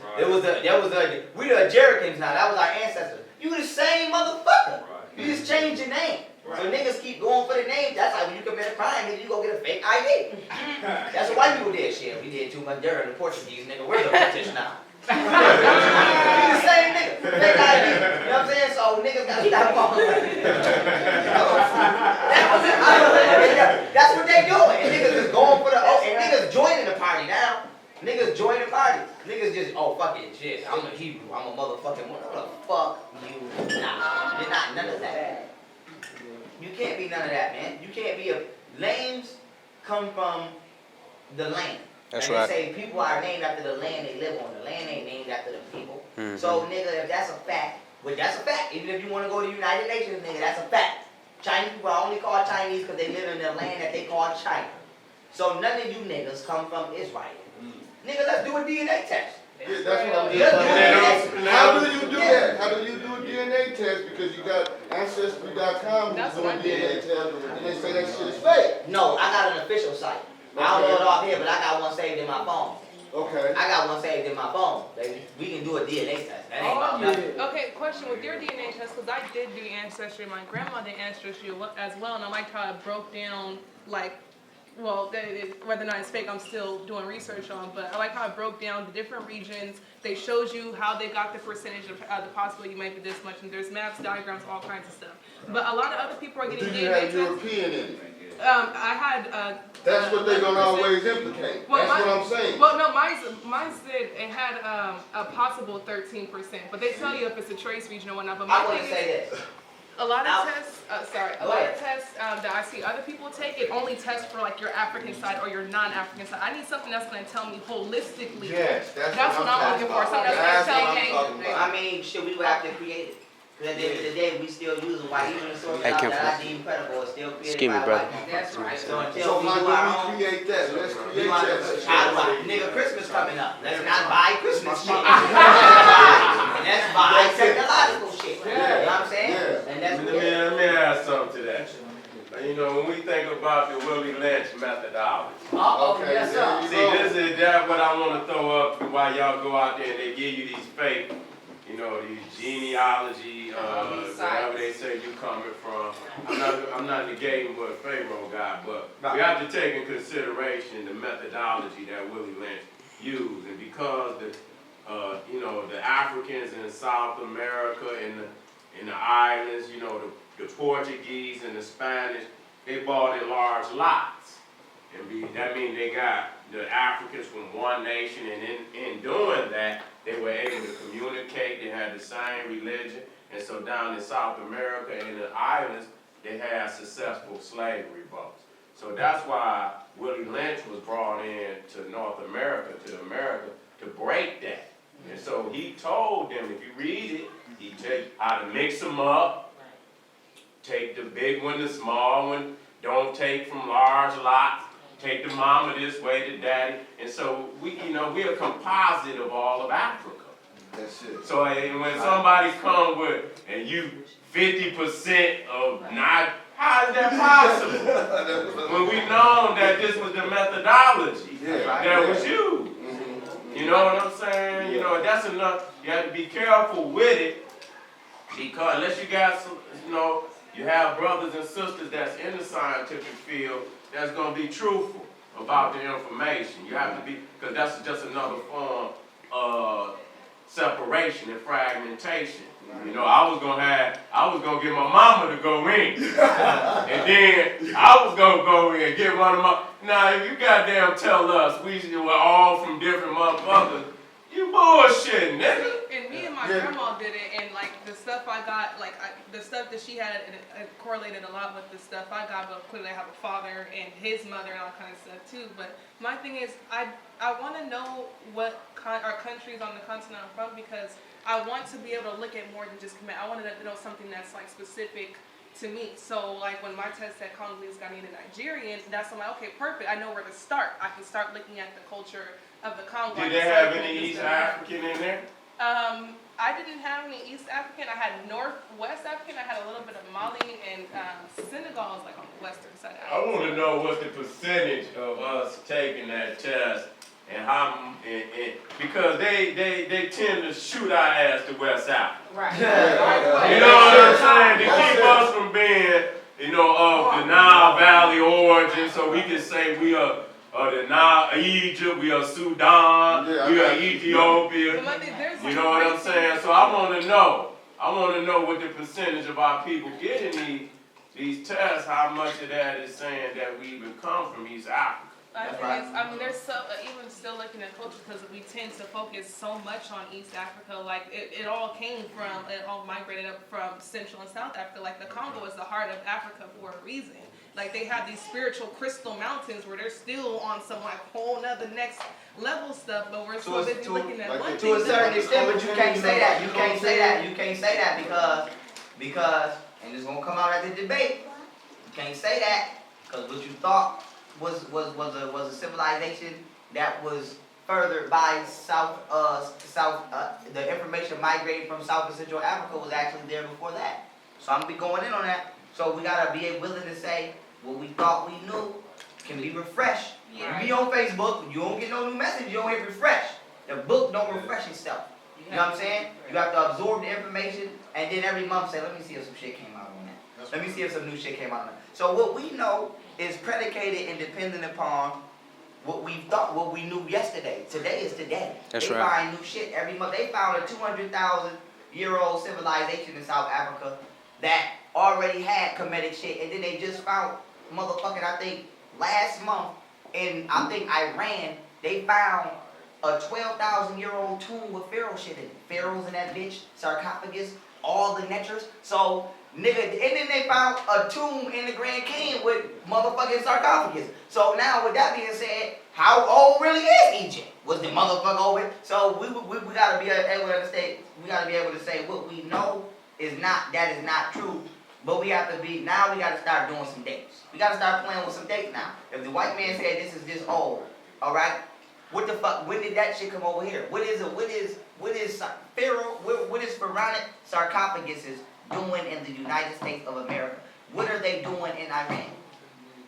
We the Algerians now, that was our ancestors. You the same motherfucker. You just changed your name. So niggas keep going for the name. That's like when you commit a crime, nigga, you go get a fake ID. That's what white people did. Shit, we did too much dirt in the Portuguese, nigga. We're the British now. You the same nigga. Fake ID. You know what I'm saying? So niggas gotta stop falling. That's what they doing. And niggas is going for the and niggas joining the party now. Niggas join the party. Niggas just, oh, fuck it, shit. I'm a Hebrew. I'm a motherfucking one. What the fuck you not? You're not none of that. You can't be none of that, man. You can't be lanes come from the land. That's and right. They say people are named after the land they live on. The land ain't named after the people. So, nigga, if that's a fact, well, that's a fact. Even if you want to go to the United Nations, nigga, that's a fact. Chinese people are only called Chinese because they live in the land that they call China. So none of you niggas come from Israel. Nigga, let's do a DNA test. Yeah, that's what I'm doing. How do you do that? How do you do a DNA test? Because you got ancestry.com who's doing DNA test, and they say that shit is fake. No, I got an official site. I don't know it off here, but I got one saved in my phone. Okay. I got one saved in my phone, baby. We can do a DNA test. That ain't about nothing. Okay, question with your DNA test, because I did do ancestry. My grandma did ancestry as well, and I liked how it broke down, like, well, whether or not it's fake, I'm still doing research on, but I like how it broke down the different regions. They showed you how they got the percentage of the possibility you might be this much, and there's maps, diagrams, all kinds of stuff. But a lot of other people are getting Do you DNA have tests. European in it? I had. That's what they're gonna always implicate. Well, that's what I'm saying. Well, no, mine said it had a possible 13%, but they tell you if it's a trace region or whatnot. But my I wouldn't say this. A lot of tests, a lot of tests that I see other people take, it only tests for like your African side or your non-African side. I need something that's going to tell me holistically. Yes, that's what I'm looking for. Something that's going to tell me. I mean, shit, we would have to create it. Because at the end of the day, we still using white, even the sources out that I deem credible is still created by white people. That's right. So until we do our own, create that? Let's create that. Nigga, Christmas coming up. Let's not buy Christmas shit. And let's buy technological shit. You know what I'm saying? And that's let me add something to that. You know, when we think about the Willie Lynch methodology. Okay, yes, sir. See, that's what I want to throw up while y'all go out there and they give you these fake, you know, these genealogy, wherever they say you coming from. I'm not negating what Pharoah got, but we have to take in consideration the methodology that Willie Lynch used, and because you know, the Africans in South America in the islands, you know, the Portuguese and the Spanish, they bought in large lots, and that means they got the Africans from one nation, and in doing that, they were able to communicate. They had the same religion, and so down in South America and the islands, they had successful slave revolts. So that's why Willie Lynch was brought in to North America, to break that. And so he told them, if you read it, he tell you how to mix them up. Take the big one, the small one. Don't take from large lots. Take the mama this way, the daddy. And so we're a composite of all of Africa. That's it. So when somebody come with, and you 50% of not, how is that possible? When we known that this was the methodology that was used. You know what I'm saying? You know, that's enough. You have to be careful with it, because unless you got some, you know, you have brothers and sisters that's in the scientific field that's going to be truthful about the information. You have to be, because that's just another form of separation and fragmentation. You know, I was gonna get my mama to go in, and then I was gonna go in and get one of my. Now, if you goddamn tell us we were all from different motherfuckers, you bullshitting, nigga. And me and my grandma did it, and like the stuff I got, like the stuff that she had, it correlated a lot with the stuff I got. But clearly, I have a father and his mother and all kinds of stuff too. But my thing is, I want to know what our countries on the continent are from, because I want to be able to look at more than just command. I wanted to know something that's like specific to me. So like when my test said Congolese, Ghanaian, and Nigerian, that's I'm like, okay, perfect. I know where to start. I can start looking at the culture of the Congo. Did they have any East African in there? I didn't have any East African. I had Northwest African. I had a little bit of Mali, and Senegal is like on the western side. I want to know what's the percentage of us taking that test, and how, because they tend to shoot our ass to West Africa. Right. You know what I'm saying? To keep us from being, you know, of the Nile Valley origin, so we can say we are the Nile, Egypt, we are Sudan, we are Ethiopia. You know what I'm saying? So I want to know what the percentage of our people getting these tests, how much of that is saying that we even come from East Africa. I mean, there's so, even still looking at culture, because we tend to focus so much on East Africa. Like it all migrated up from Central and South Africa. Like the Congo is the heart of Africa for a reason. Like they have these spiritual crystal mountains where they're still on some like whole nother next level stuff, but we're so busy looking at one thing. To a certain extent, but you can't say that. You can't say that. You can't say that because, and it's gonna come out at the debate. You can't say that because what you thought was a civilization that was furthered by the information migrating from South and Central Africa was actually there before that. So I'm gonna be going in on that. So we gotta be willing to say what we thought we knew can be refreshed. Yeah. You be on Facebook, you don't get no new message, you don't hit refresh. The book don't refresh itself. You know what I'm saying? You have to absorb the information and then every month say, let me see if some shit came out on that. Let me see if some new shit came out on that. So what we know is predicated and dependent upon what we thought, what we knew yesterday. Today is today. They find new shit every month. They found a 200,000-year-old civilization in South Africa that already had Kemetic shit, and then they just found motherfucking, I think last month in Iran, they found a 12,000-year-old tomb with pharaoh shit in it. Pharaohs in that bitch, sarcophagus, all the nectars. So nigga, and then they found a tomb in the Grand Canyon with motherfucking sarcophagus. So now with that being said, how old really is Egypt? Was the motherfucker over? So we gotta be able to understand, we gotta be able to say what we know is not true. But we have to be, now we gotta start doing some dates. We gotta start playing with some dates now. If the white man said this is this old, alright? What the fuck, when did that shit come over here? What is Pharaoh, what is pharaonic sarcophaguses doing in the United States of America? What are they doing in Iran?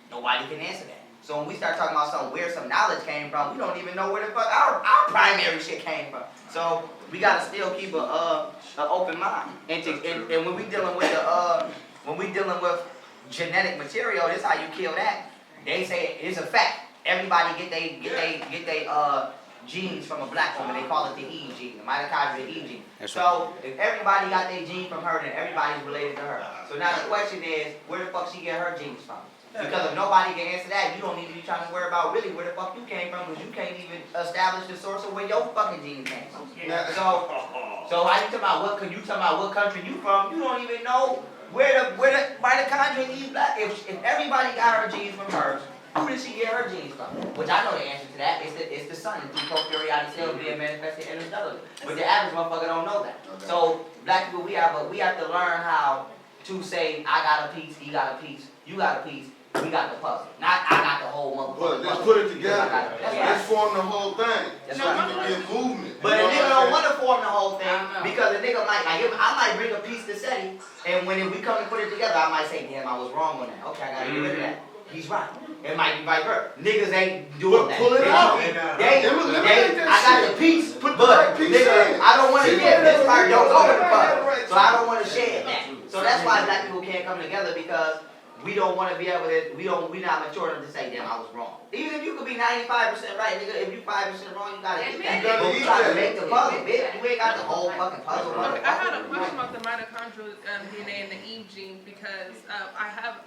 Nobody can answer that. So when we start talking about where some knowledge came from, we don't even know where the fuck our primary shit came from. So we gotta still keep an open mind. And when we dealing with genetic material, this is how you kill that. They say it's a fact. Everybody get they genes from a black woman. They call it the E gene, the mitochondrial E gene. So if everybody got their gene from her, then everybody's related to her. So now the question is, where the fuck she get her genes from? Because if nobody can answer that, you don't need to be trying to worry about really where the fuck you came from, because you can't even establish the source of where your fucking genes came from. So how you talking about what country you from? You don't even know where the mitochondria in these black. If everybody got her genes from hers, who did she get her genes from? Which I know the answer to that. It's the sun. It's through prokaryotic cells being manifested interstellarly. But the average motherfucker don't know that. So black people, we have to learn how to say, I got a piece, he got a piece, you got a piece, we got the puzzle. Not I got the whole But motherfucker. let's put it together. That's Let's form the whole thing. That's So right. we can get movement. But a nigga don't want to form the whole thing because a nigga might, like, I might bring a piece to Seti, and when we come to put it together, I might say, damn, I was wrong on that. Okay, I gotta get rid of that. He's right. It might be vice versa. Niggas ain't doing that. Pull it out. I got the piece, Put the but right piece nigga, in. I don't want to give this part, don't go with the puzzle. So I don't want to share that. So that's why black people can't come together because we don't want to be able to, we not mature enough to say, damn, I was wrong. Even if you could be 95% right, nigga, if you 5% wrong, you gotta get that. But we try to make the puzzle, bitch. You ain't got the whole fucking puzzle. Okay, I had a question about the mitochondrial DNA and the Eve gene because I have,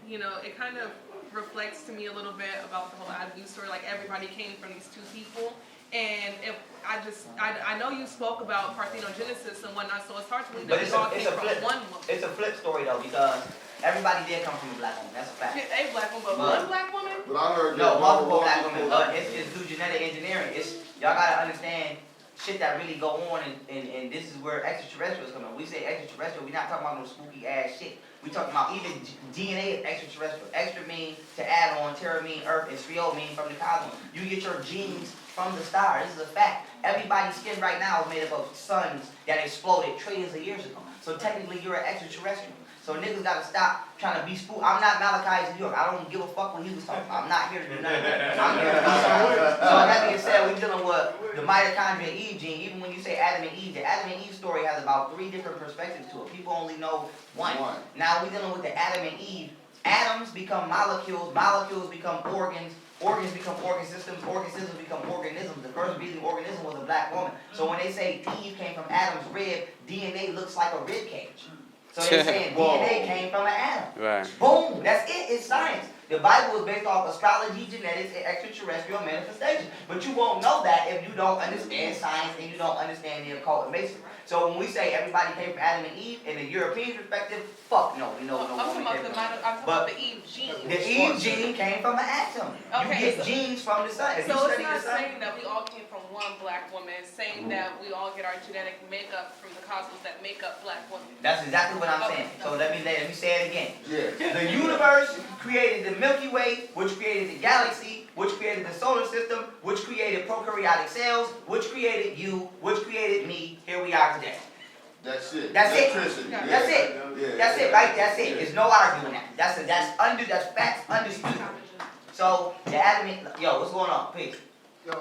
you know, it kind of reflects to me a little bit about the whole abuse story. Like everybody came from these two people, and if I know you spoke about parthenogenesis and whatnot, so it's hard to believe that we all came from one woman. It's a flip story though because everybody did come from a black woman. That's a fact. A black woman, but one black woman? But I heard No, that multiple black women, but it's through genetic engineering. Y'all gotta understand shit that really go on, and this is where extraterrestrials come in. We say extraterrestrial, we're not talking about no spooky ass shit. We talking about even DNA is extraterrestrial. Extra mean to add on, terra mean earth, and strio mean from the cosmos. You get your genes from the star. This is a fact. Everybody's skin right now is made up of suns that exploded trillions of years ago. So technically you're an extraterrestrial. So niggas gotta stop trying to be spooked. I'm not Malachi's New York. I don't give a fuck what he was talking about. I'm not here to do none of that. I'm here to be somewhere. So that being said, we're dealing with the mitochondria and Eve gene. Even when you say Adam and Eve, the Adam and Eve story has about 3 different perspectives to it. People only know one. Now we're dealing with the Adam and Eve. Atoms become molecules, molecules become organs, organs become organ systems become organisms. The first breathing organism was a black woman. So when they say Eve came from Adam's rib, DNA looks like a rib cage. So they're saying DNA came from an atom. Right. Boom, that's it, it's science. The Bible is based off astrology, genetics, and extraterrestrial manifestation. But you won't know that if you don't understand science and you don't understand the occult and masonry. So when we say everybody came from Adam and Eve, in the European perspective, fuck no, we know no woman came from Adam. I'm talking about the Eve gene. The Eve gene came from an atom. Okay, you get genes from the sun. If so you it's study not the sun, saying that we all came from one black woman. It's saying that we all get our genetic makeup from the cosmos that make up black women. that's exactly what I'm saying. So let me say it again. Yeah. The universe created the Milky Way, which created the galaxy, which created the solar system, which created prokaryotic cells, which created you, which created me. Here we are today. That's it. That's it. Electricity. Yeah. That's it. Yeah. That's it, right? That's it. There's no arguing that. That's facts undisputed. So the Adam, yo, what's going on? Peace. Yo,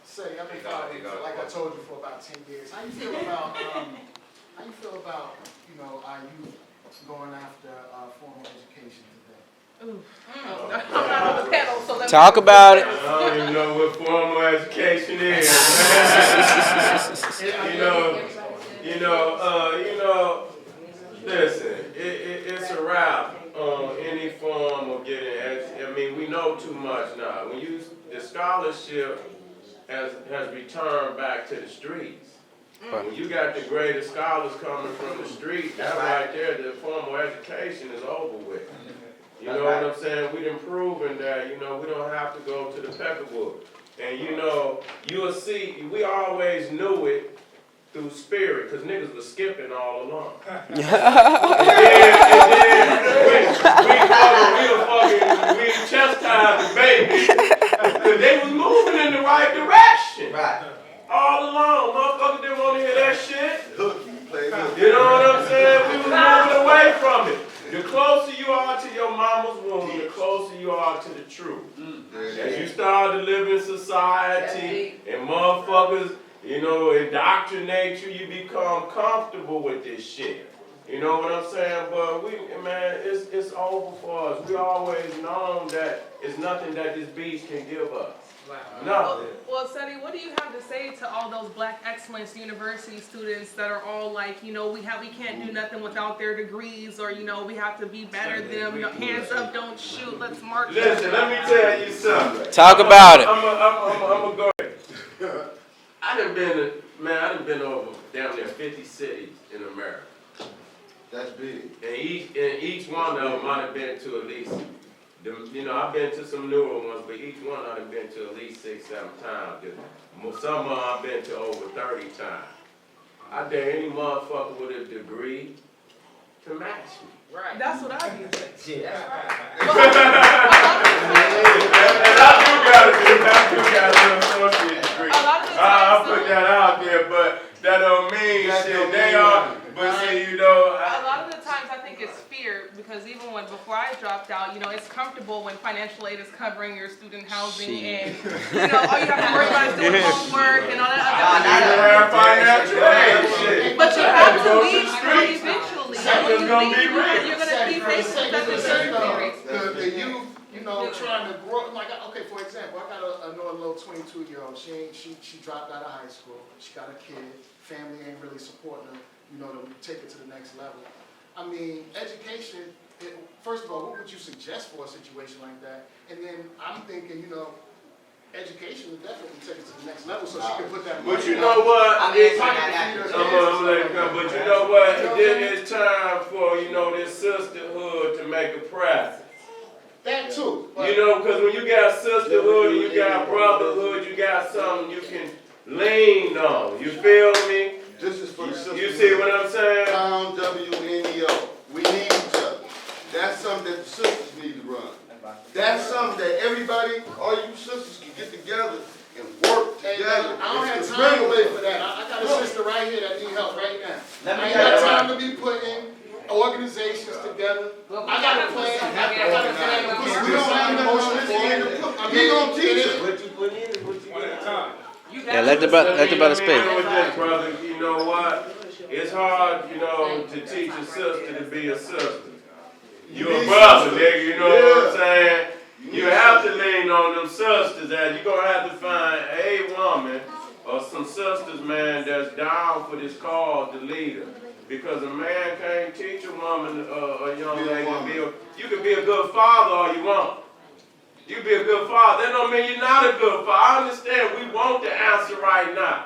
say I've been following, like I told you, for about 10 years. How you feel about you know, our youth going after formal education today? Ooh. I'm not on the panel, so let me Talk about it. I don't even know what formal education is. Listen, it's a wrap on any form of getting educated. I mean, we know too much now. The scholarship has returned back to the streets. When you got the greatest scholars coming from the street, that right there, the formal education is over with. You know what I'm saying? We done proven that, we don't have to go to the peckerwood. And you'll see, we always knew it through spirit, because niggas was skipping all along. and then we chastised the baby, because they was moving in the right direction. Right. All along, motherfuckers didn't want to hear that shit. You You know what I'm saying? We was moving away from it. The closer you are to your mama's womb, the closer you are to the truth. As you start to live in society and motherfuckers, indoctrinate you, you become comfortable with this shit. You know what I'm saying? But it's over for us. We always known that it's nothing that this beast can give us. No. Well, Seti, what do you have to say to all those Black Excellence University students that are all like, we can't do nothing without their degrees, or we have to be better than them. Hands up, don't shoot. Let's march. Listen, let me tell you something. Talk about it. I'm gonna go ahead. I done been over down there 50 cities in America. That's big. And each one of them might have been to at least. I've been to some newer ones, but each one I've been to at least 6, 7 times. Some of them I've been to over 30 times. I dare any motherfucker with a degree to match me. Right. That's what I do. Shit, that's right. And I do got a little associate degree. I'll put that out there, but that don't mean shit. They are, but see, you know. A lot of the times I think it's fear because even before I dropped out, you know, it's comfortable when financial aid is covering your student housing and, you know, all you have to worry about is doing homework and all that other stuff. But you have to leave school eventually. When you leave, you're going to be faced with that the youth, you know, trying to grow, like, okay, for example, I got another little 22-year-old. She dropped out of high school. She got a kid. Family ain't really supporting her, you know, to take it to the next level. I mean, education, first of all, what would you suggest for a situation like that? And then I'm thinking, you know, education would definitely take it to the next level so she can put that money. But you know what? I'm But you know what? It's time for, you know, this sisterhood to make a presence. That too. You know, because when you got sisterhood and you got brotherhood, you got something you can lean on. You feel me? This is for the sisters. You see what I'm saying? Pound WNEO. We need each other. That's something that the sisters need to run. That's something that everybody, all you sisters can get together and work together. I don't have time to wait for that. I got a sister right here that need help right now. I ain't got time to be putting organizations together. I got a plan. I got a plan. We don't have no he gonna teach us. What you put in is what you get out. Yeah, let the brother speak. Brother, you know what? It's hard, you know, to teach a sister to be a sister. You a brother, nigga, you know what I'm saying? You have to lean on them sisters, and you're gonna have to find a woman or some sisters, man, that's down for this cause to lead her. Because a man can't teach a woman, a young lady to be you can be a good father all you want. You be a good father. That don't mean you're not a good father. I understand we want the answer right now.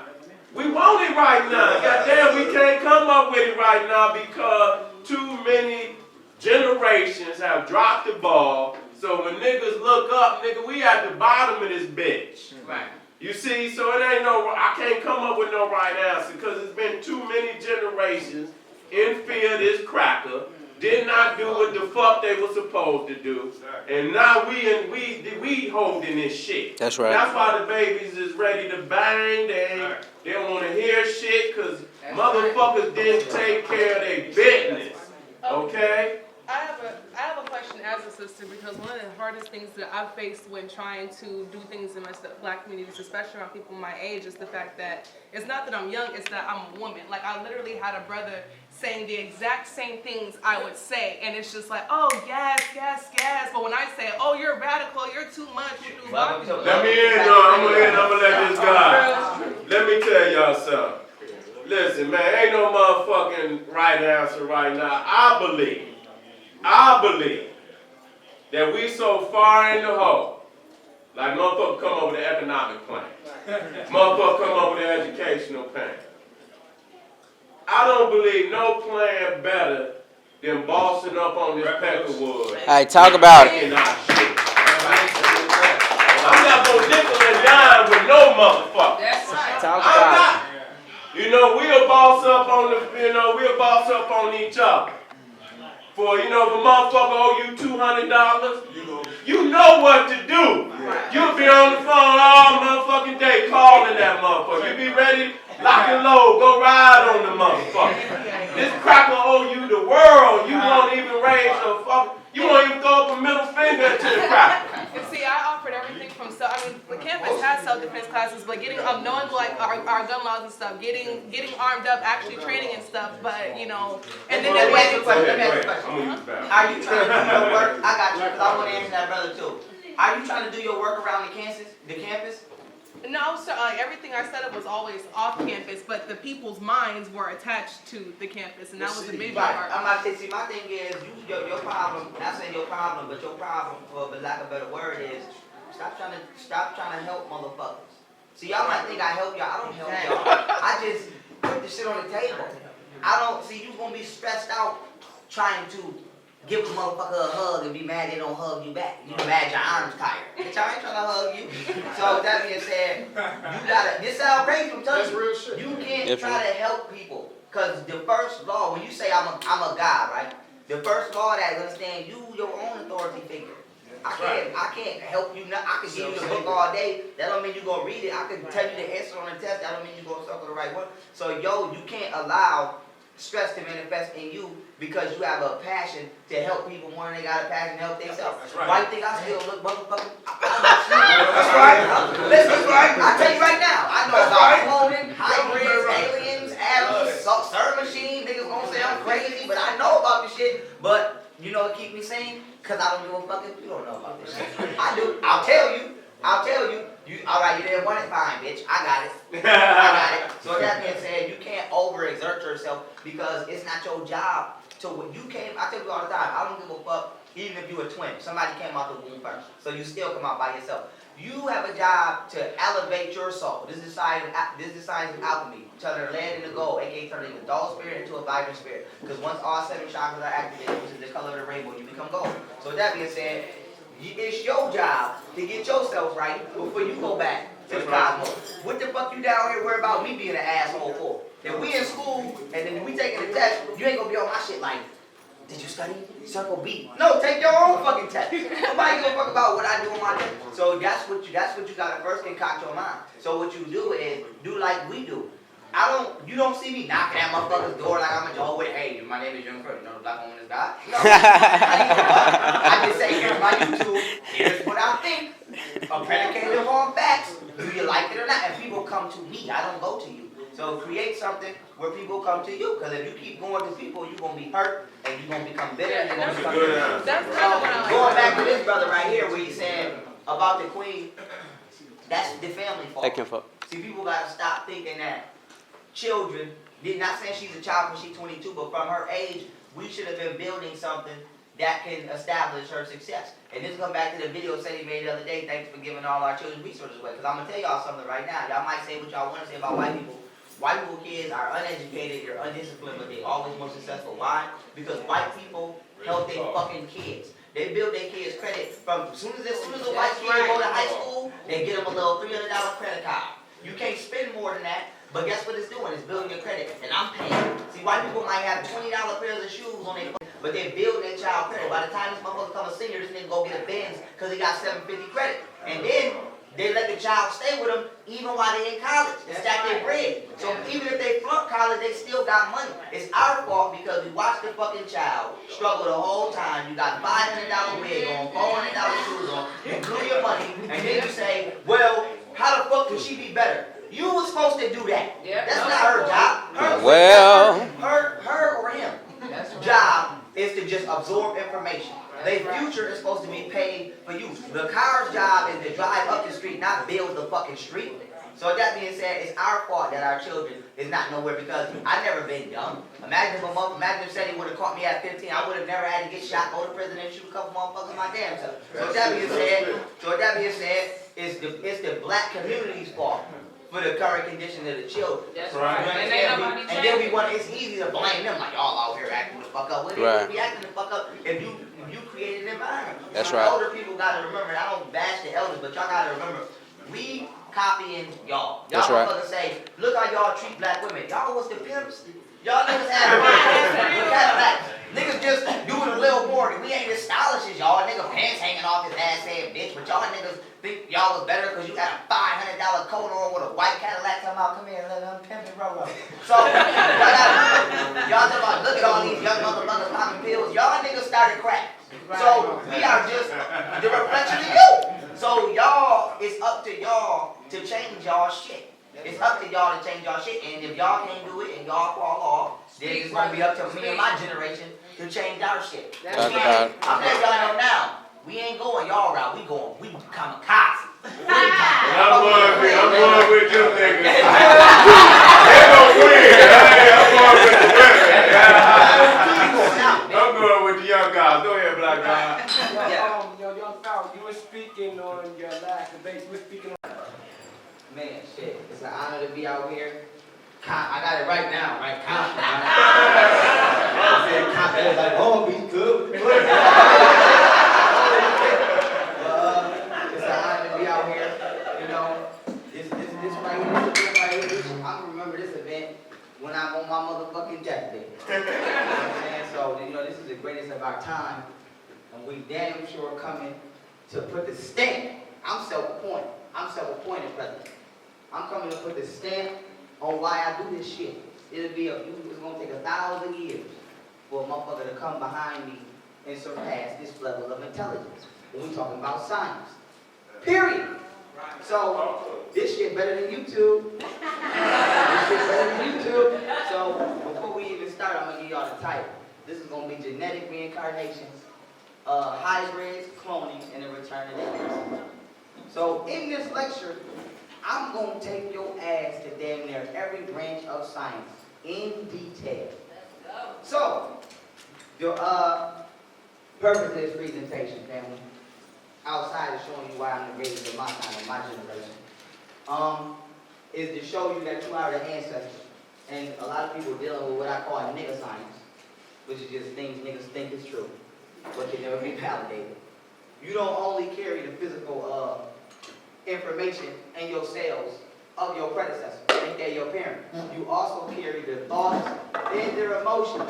We want it right now. Goddamn, we can't come up with it right now because too many generations have dropped the ball. So when niggas look up, nigga, we at the bottom of this bitch. Right. You see, so it ain't no, I can't come up with no right answer because it's been too many generations in fear of this cracker. Did not do what the fuck they were supposed to do, and now we holding this shit. That's right. That's why the babies is ready to bang. They don't want to hear shit because motherfuckers didn't take care of their business. Okay. I have a question as a sister because one of the hardest things that I've faced when trying to do things in my black communities, especially around people my age, is the fact that it's not that I'm young, it's that I'm a woman. Like I literally had a brother saying the exact same things I would say, and it's just like, oh, yes, yes, yes. But when I say, oh, you're radical, you're too much, you do Let me in, I'm gonna let this guy. Let me tell y'all something. Listen, man, ain't no motherfucking right answer right now. I believe that we so far in the hole, like motherfuckers come up with an economic plan. Motherfuckers come up with an educational plan. I don't believe no plan better than bossing up on this peckerwood. Hey, talk about it. I'm not gonna nickel and dime with no motherfucker. That's right. Talk about it. You know, we'll boss up on we'll boss up on each other. For, you know, if a motherfucker owe you $200, you know what to do. You'll be on the phone all motherfucking day calling that motherfucker. You be ready, lock and load, go ride on the motherfucker. This cracker owe you the world. You won't even raise your fucking, you won't even throw up a middle finger to the cracker. And see, I offered everything from the campus has self-defense classes, but getting knowing like our gun laws and stuff, getting armed up, actually training and stuff, but you know, and then Let me ask you a question. Are you trying to do your work? I got you, because I want to answer that brother too. Are you trying to do your work around the campus? No, so everything I said was always off campus, but the people's minds were attached to the campus, and that was the major part. I'm not saying, see, my thing is, your problem, not saying your problem, but your problem, for lack of a better word, is stop trying to help motherfuckers. See, y'all might think I help y'all. I don't help y'all. I just put the shit on the table. I don't, see, you gonna be stressed out trying to give a motherfucker a hug and be mad they don't hug you back. You mad your arms tired. Bitch, I ain't trying to hug you. So that being said, you gotta, this sound crazy, I'm telling you. You can't try to help people. Cause the first law, when you say I'm a God, right? The first law of that is understand you your own authority figure. I can't help you. I can give you the book all day. That don't mean you gonna read it. I can tell you the answer on the test. That don't mean you gonna circle the right one. So you can't allow stress to manifest in you because you have a passion to help people more than they got a passion to help themselves. That's right. Why you think I still look motherfucking? That's right. Listen, I tell you right now. I know about cloning, hybrids, aliens, atoms, Sara machine. Niggas gonna say I'm crazy, but I know about this shit. But you know what keep me sane? Cause I don't give a fuck if you don't know about this shit. I do. I'll tell you. Alright, you didn't want it, fine, bitch. I got it. So with that being said, you can't overexert yourself because it's not your job to when you came. I tell you all the time, I don't give a fuck even if you a twin. Somebody came out the womb first. So you still come out by yourself. You have a job to elevate your soul. This is the science of alchemy. Turn the lead into gold, aka turning a dull spirit into a vibrant spirit. Because once all 7 chakras are activated, which is the color of the rainbow, you become gold. So with that being said, it's your job to get yourself right before you go back to the cosmos. What the fuck you down here worry about me being an asshole for? If we in school and then we taking a test, you ain't gonna be on my shit like, did you study? Circle B. No, take your own fucking test. Nobody gonna fuck about what I do on my test. So that's what you gotta first concoct your mind. So what you do is do like we do. You don't see me knocking at motherfucker's door like I'm a Jehovah's Witness. Hey, my name is Young Kurt. You know the black woman is God? No. I just say, here's my YouTube. Here's what I think. I'm predicated on facts. Do you like it or not? And people come to me. I don't go to you. So create something where people come to you. Because if you keep going to people, you're going to be hurt. And you're going to become bitter. And you're going to become bitter. That's kind of what I like. Going back to this brother right here where he's saying about the queen. That's the family fault. See, people got to stop thinking that children, not saying she's a child when she's 22, but from her age, we should have been building something that can establish her success. And this comes back to the video Seti made the other day. Thanks for giving all our children resources away. Because I'm going to tell y'all something right now. Y'all might say what y'all want to say about white people. White people kids are uneducated, they're undisciplined, but they're always more successful. Why? Because white people help their fucking kids. They build their kids credit from as soon as a white kid go to high school, they get them a little $300 credit card. You can't spend more than that. But guess what it's doing? It's building your credit. And I'm paying. See, white people might have $20 pairs of shoes on their but they're building their child credit. By the time this motherfucker becomes a senior, this nigga go get a Benz because he got $750 credit. And then they let the child stay with them even while they in college and stack their bread. So even if they flunk college, they still got money. It's our fault because we watched the fucking child struggle the whole time. You got $500 wig on, $400 shoes on, you blew your money, and then you say, well, how the fuck could she be better? You was supposed to do that. That's not her job. Her or him. Job is to just absorb information. Their future is supposed to be paid for you. The car's job is to drive up the street, not build the fucking street. So with that being said, it's our fault that our children is not nowhere because I've never been dumb. Imagine if Seti would have caught me at 15, I would have never had to get shot, go to prison, and shoot a couple motherfuckers my damn self. So with that being said, it's the black community's fault for the current condition of the children. That's right. And then we want, it's easy to blame them, like y'all out here acting the fuck up. Well, they be acting the fuck up if you created an environment. That's so right. Older people gotta remember, and I don't bash the elders, but y'all gotta remember, we copying y'all. Y'all motherfuckers say, look how y'all treat black women. Y'all was the pimps. Y'all niggas have niggas just doing a little more. We ain't as stylish as y'all. Nigga pants hanging off his ass saying bitch, but y'all niggas think y'all was better because you got a $500 coat on with a white Cadillac talking about, come here, let them pimp it, bro. So, y'all talking about, look at all these young motherfuckers popping pills. Y'all niggas started crack. So, we are just the reflection of you. So, y'all, it's up to y'all to change y'all shit. It's up to y'all to change y'all shit. And if y'all can't do it and y'all fall off, then it's going to be up to me and my generation to change our shit. I'm letting y'all know now. We ain't going y'all route. We kamikaze. I'm going with you niggas. They don't win. I'm going with the women. I'm going with the young guys. Go ahead, black guy. Young Pharoah, you were speaking on your last debate. You were speaking on... Man, shit. It's an honor to be out here. I got it right now, right? I said, it was like, oh, be good. It's an honor to be out here. You know, this right here, I can remember this event when I'm on my motherfucking deathbed. You know what I'm saying? So, you know, this is the greatest and we damn sure coming to put the stamp. I'm self-appointed president. I'm coming to put the stamp on why I do this shit. It's gonna take 1,000 years for a motherfucker to come behind me and surpass this level of intelligence. When we talking about science. Period. So, this shit better than YouTube. This shit better than YouTube. So, before we even start, I'm gonna give y'all the title. This is gonna be genetic reincarnations, hybrids, cloning, and the return of the. So, in this lecture, I'm gonna take your ass to damn near every branch of science in detail. So, your purpose of this presentation, family, outside of showing you why I'm the greatest of my time and my generation, is to show you that you are the ancestors. And a lot of people are dealing with what I call nigga science, which is just things niggas think is true, but can never be validated. You don't only carry the physical information in your cells of your predecessors, ain't that your parents? You also carry their thoughts and their emotions.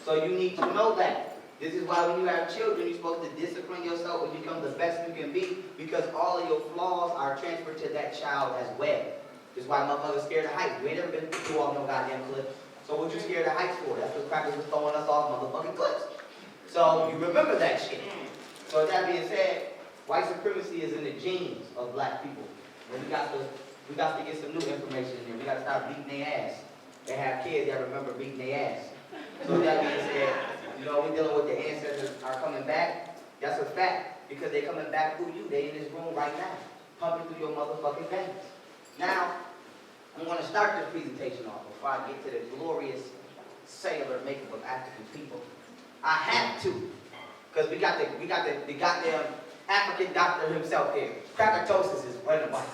So you need to know that. This is why when you have children, you're supposed to discipline yourself and become the best you can be, because all of your flaws are transferred to that child as well. This is why motherfuckers scared of heights. You ain't never been through off no goddamn cliff. So what you scared of heights for? That's what crackers was throwing us off motherfucking cliffs. So you remember that shit. So with that being said, white supremacy is in the genes of black people. And we got to get some new information in there. We got to start beating their ass. They have kids that remember beating their ass. So with that being said, you know, we're dealing with the ancestors are coming back. That's a fact, because they're coming back through you. They in this room right now, pumping through your motherfucking veins. Now, I'm going to start this presentation off before I get to the glorious cellular makeup of African people. I have to, because we got the goddamn African doctor himself here. Crackatosis is running wild.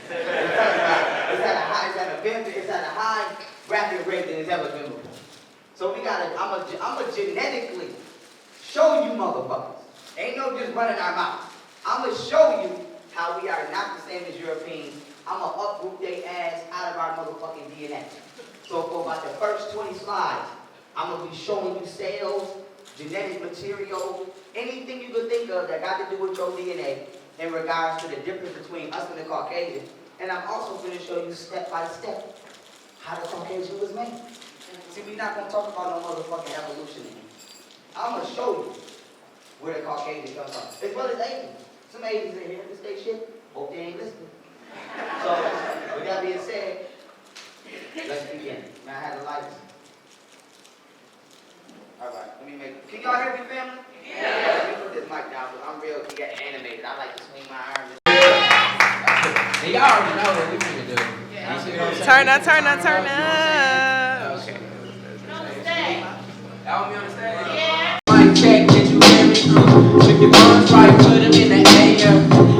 It's at a high rapid rate than it's ever been before. So I'ma genetically show you motherfuckers. Ain't no just running our mouth. I'ma show you how we are not the same as Europeans. I'ma uproot their ass out of our motherfucking DNA. So for about the first 20 slides, I'ma be showing you cells, genetic material, anything you could think of that got to do with your DNA in regards to the difference between us and the Caucasian. And I'm also going to show you step by step how the Caucasian was made. See, we're not going to talk about no motherfucking evolution in here. I'm going to show you where the Caucasian comes from. As well as Asians. Some Asians in here, this they shit. Hope they ain't listening. So, with that being said, let's begin. May I have the lights? Alright, let me make. Can y'all hear me, family? Yeah. Let me put this mic down because I'm real animated. I like to swing my arms. Hey, y'all already know what we need to do. Yeah. Turn up. Okay. Y'all want me on the stage? Yeah. Mic check, did you hear me? If your bones right, put them in the air.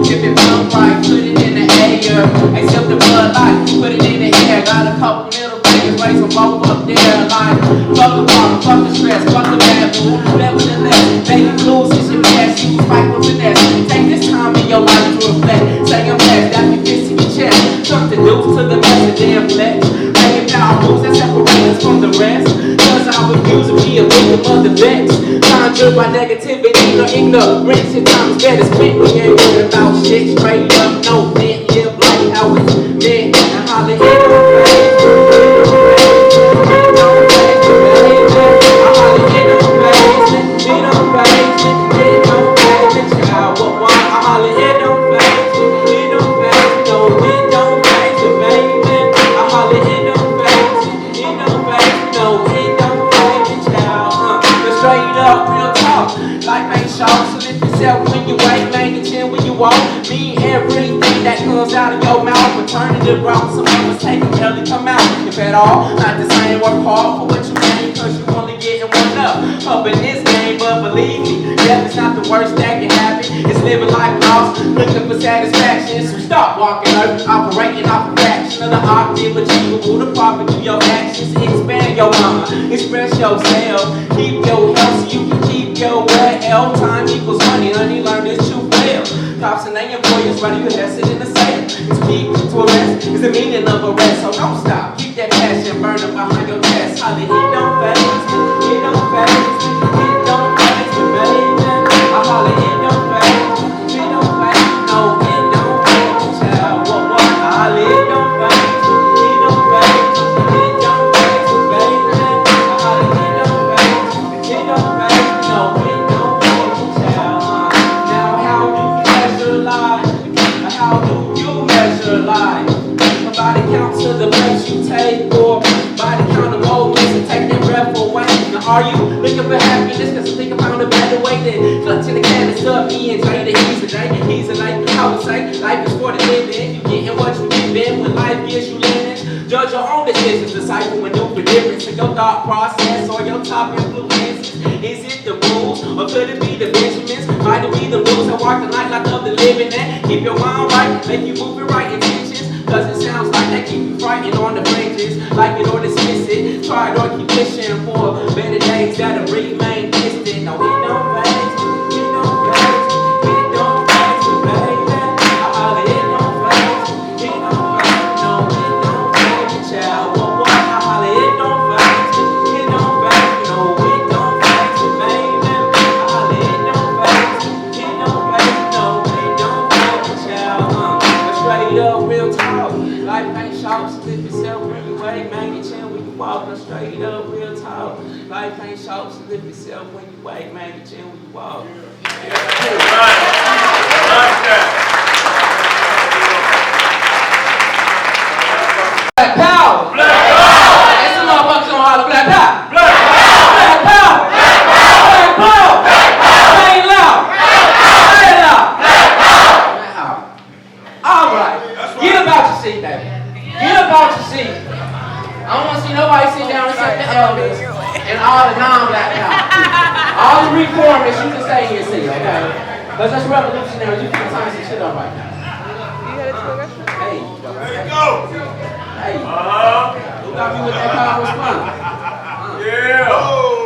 If your bum right, put it in the air. Accept the blood light, put it in the air. Got a couple middle fingers, raise them both up there. Like, fuck the water, fuck the stress, fuck the bad mood. Nevertheless, baby blues is your best. You fight with finesse. Take this time in your life to reflect. Say I'm blessed, that you fist in your chest. Tuck the deuce to the left and damn flex. Breaking down rules that separate us from the rest. Cause I refuse to be a victim of the vex. Conjured by negativity or ignorance. Your time is better spent. We ain't worried about shit. Straight up, no vent. Live like how it's meant. And holler in the face. When you wait, maintain when you walk. Mean everything that comes out of your mouth. Alternative route, some of us take them barely come out. If at all, not the same, work hard for what you gain, cause you only getting one up in this game. But believe me, death is not the worst that can happen. It's living life lost, looking for satisfaction. So stop walking earth, operating off a fraction of the octave achievable. The profit through your actions, expand your mind, express yourself. Keep your health so you can keep your well. Time equals money, honey, learn this too well. Cops and their employers, why do you hesitate to say it? It's peak to arrest, is the meaning of arrest. So don't stop, keep that passion burning behind your chest. Holly, it don't phase me, it don't phase me, it don't phase me, baby. I holler E and J, the he's a J, he's a like. I would say life is for the living. You getting what you giving when life gives you living. Judge your own decisions, decipher and do the difference in your thought process or your top influences. Is it the rules or could it be the Benjamins? Might it be the rules that walk the night like of the living and keep your mind right, make you move in right intentions? Cause it sounds like they keep you frightened on the fringes, like it or dismiss it. Try it or keep wishing for better days that'll remain distant. No, it don't phase, it don't phase, it don't phase me, baby. I holler, it don't phase, it don't phase, no, it don't phase me, child. What, I holler, it don't phase, it don't phase, no, it don't phase me, baby. I holler, it don't phase, it don't phase, no, it don't phase me, child. Straight up, real talk. Life ain't short, so lift yourself when you wake, man, get chin when you walk. No, straight up, real talk. Life ain't short, so lift yourself when you wake, man, get chin when you walk. Black power! Black power! And some motherfuckers don't holler black power! Black power! Black power! Black power! Black power! Ain't loud! Ain't loud! Black power! All right, get about your seat, baby. Get about your seat. I don't want to see nobody sit down except the elders and all the non-black power. All the reformers, you can stay in your seat, okay? Because that's revolutionary. You can turn some shit up right now. Hey. There you go. Hey. Who got me with that power response? Yeah.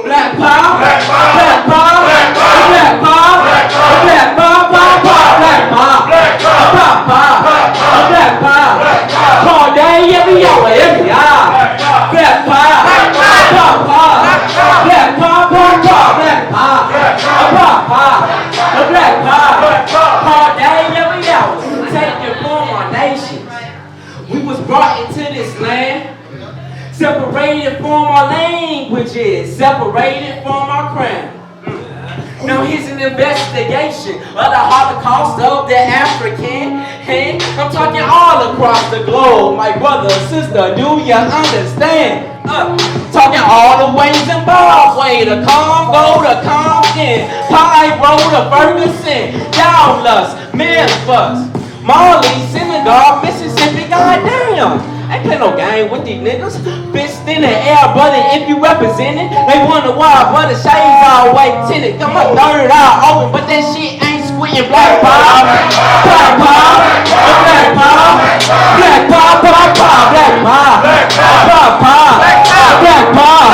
Black power. Black power. Black power. Black power. Black power. Black power. Black power. Black power. Black power. Black power. Black power. All day, every hour, every hour. Black power. Black power. Black power. Black power. Black power. Black power. All day, every hour. Taking form our nations. We was brought into this land, separated from our languages, separated from our crown. Now here's an investigation of the Holocaust of the African. And I'm talking all across the globe, my brother, sister, do you understand? Talking all the way Zimbabwe, the Congo, the Compton, Cairo, the Ferguson, Dallas, Memphis, Mali, Senegal, Mississippi, goddamn. Ain't play no game with these niggas. Fist in the air, brother, if you representin'. They wonder why, brother, shades all white tinted. Got my third eye open, but that shit ain't squinting. Black power, black power, black power, black power, black power, black power, black power, black power,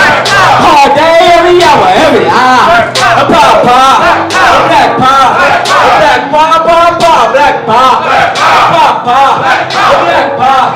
all day, every hour, every hour. Black power, black power, black power, black power, black power, black power,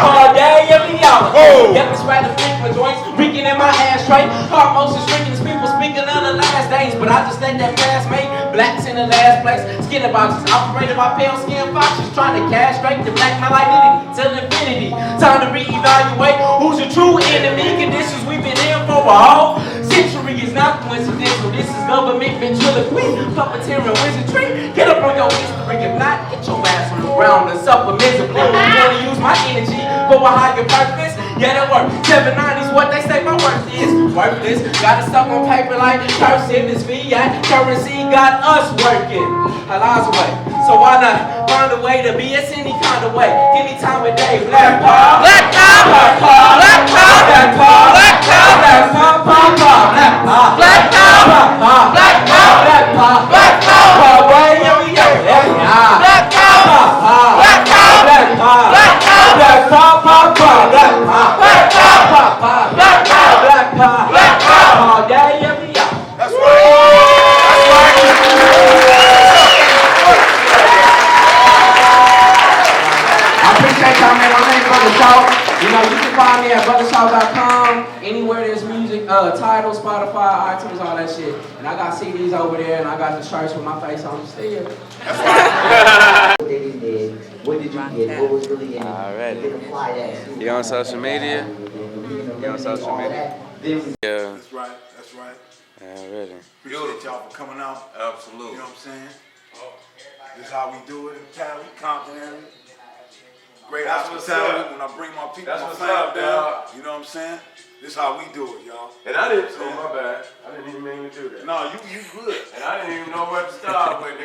all day, every hour. Yep, it's right the frequent joints, reeking in my ashtray. Heart motion shrinking as people speaking of the last days, but I just let that pass mate. Blacks in the last place, skin boxes operated by pale skin foxes, trying to castrate the black my identity till infinity. Time to reevaluate who's your true enemy. Conditions we've been in for a whole century is not coincidental. This is government ventriloquy, puppeteering wizardry. Get up on your history, if not, get your ass on the ground and suffer miserably. I'm gonna use my energy for a higher purpose. Yeah, that work. 790's what they say my worth is. Worthless. Got it stuck on paper like cursive. This fiat currency got us working. Allah's way. So why not find a way to be us any kind of way? Any time of day. Black power. Black power. Black power. Black power. Black power. Black power. Black power. Black power. Black power. Black power. Black power. Black power. Black power. Black power. Every day. Every hour. Black power. Black power. Black power. Black power. Black power. Black power. Black power. Black power. Black power. Black power. Black power. All day, every hour. That's right. I appreciate y'all, man. My name's Brother SHAWT. You know, you can find me at BrotherShawt.com. Anywhere there's music, Tidal, Spotify, iTunes, all that shit. And I got CDs over there, and I got the shirts with my face on them still. That's right. What they did, what did you get? What was really in it? Alright. You can apply that. You on social media? You on social media? Yeah. That's right, that's right. Already. Appreciate y'all for coming out. Absolutely. You know what I'm saying? This is how we do it in Cali, Compton area. Great hospitality when I bring my people, That's my what's family up, down. dog. You know what I'm saying? This is how we do it, y'all. And I didn't, oh my bad. I didn't even mean to do that. No, you good. And I didn't even know where to start with.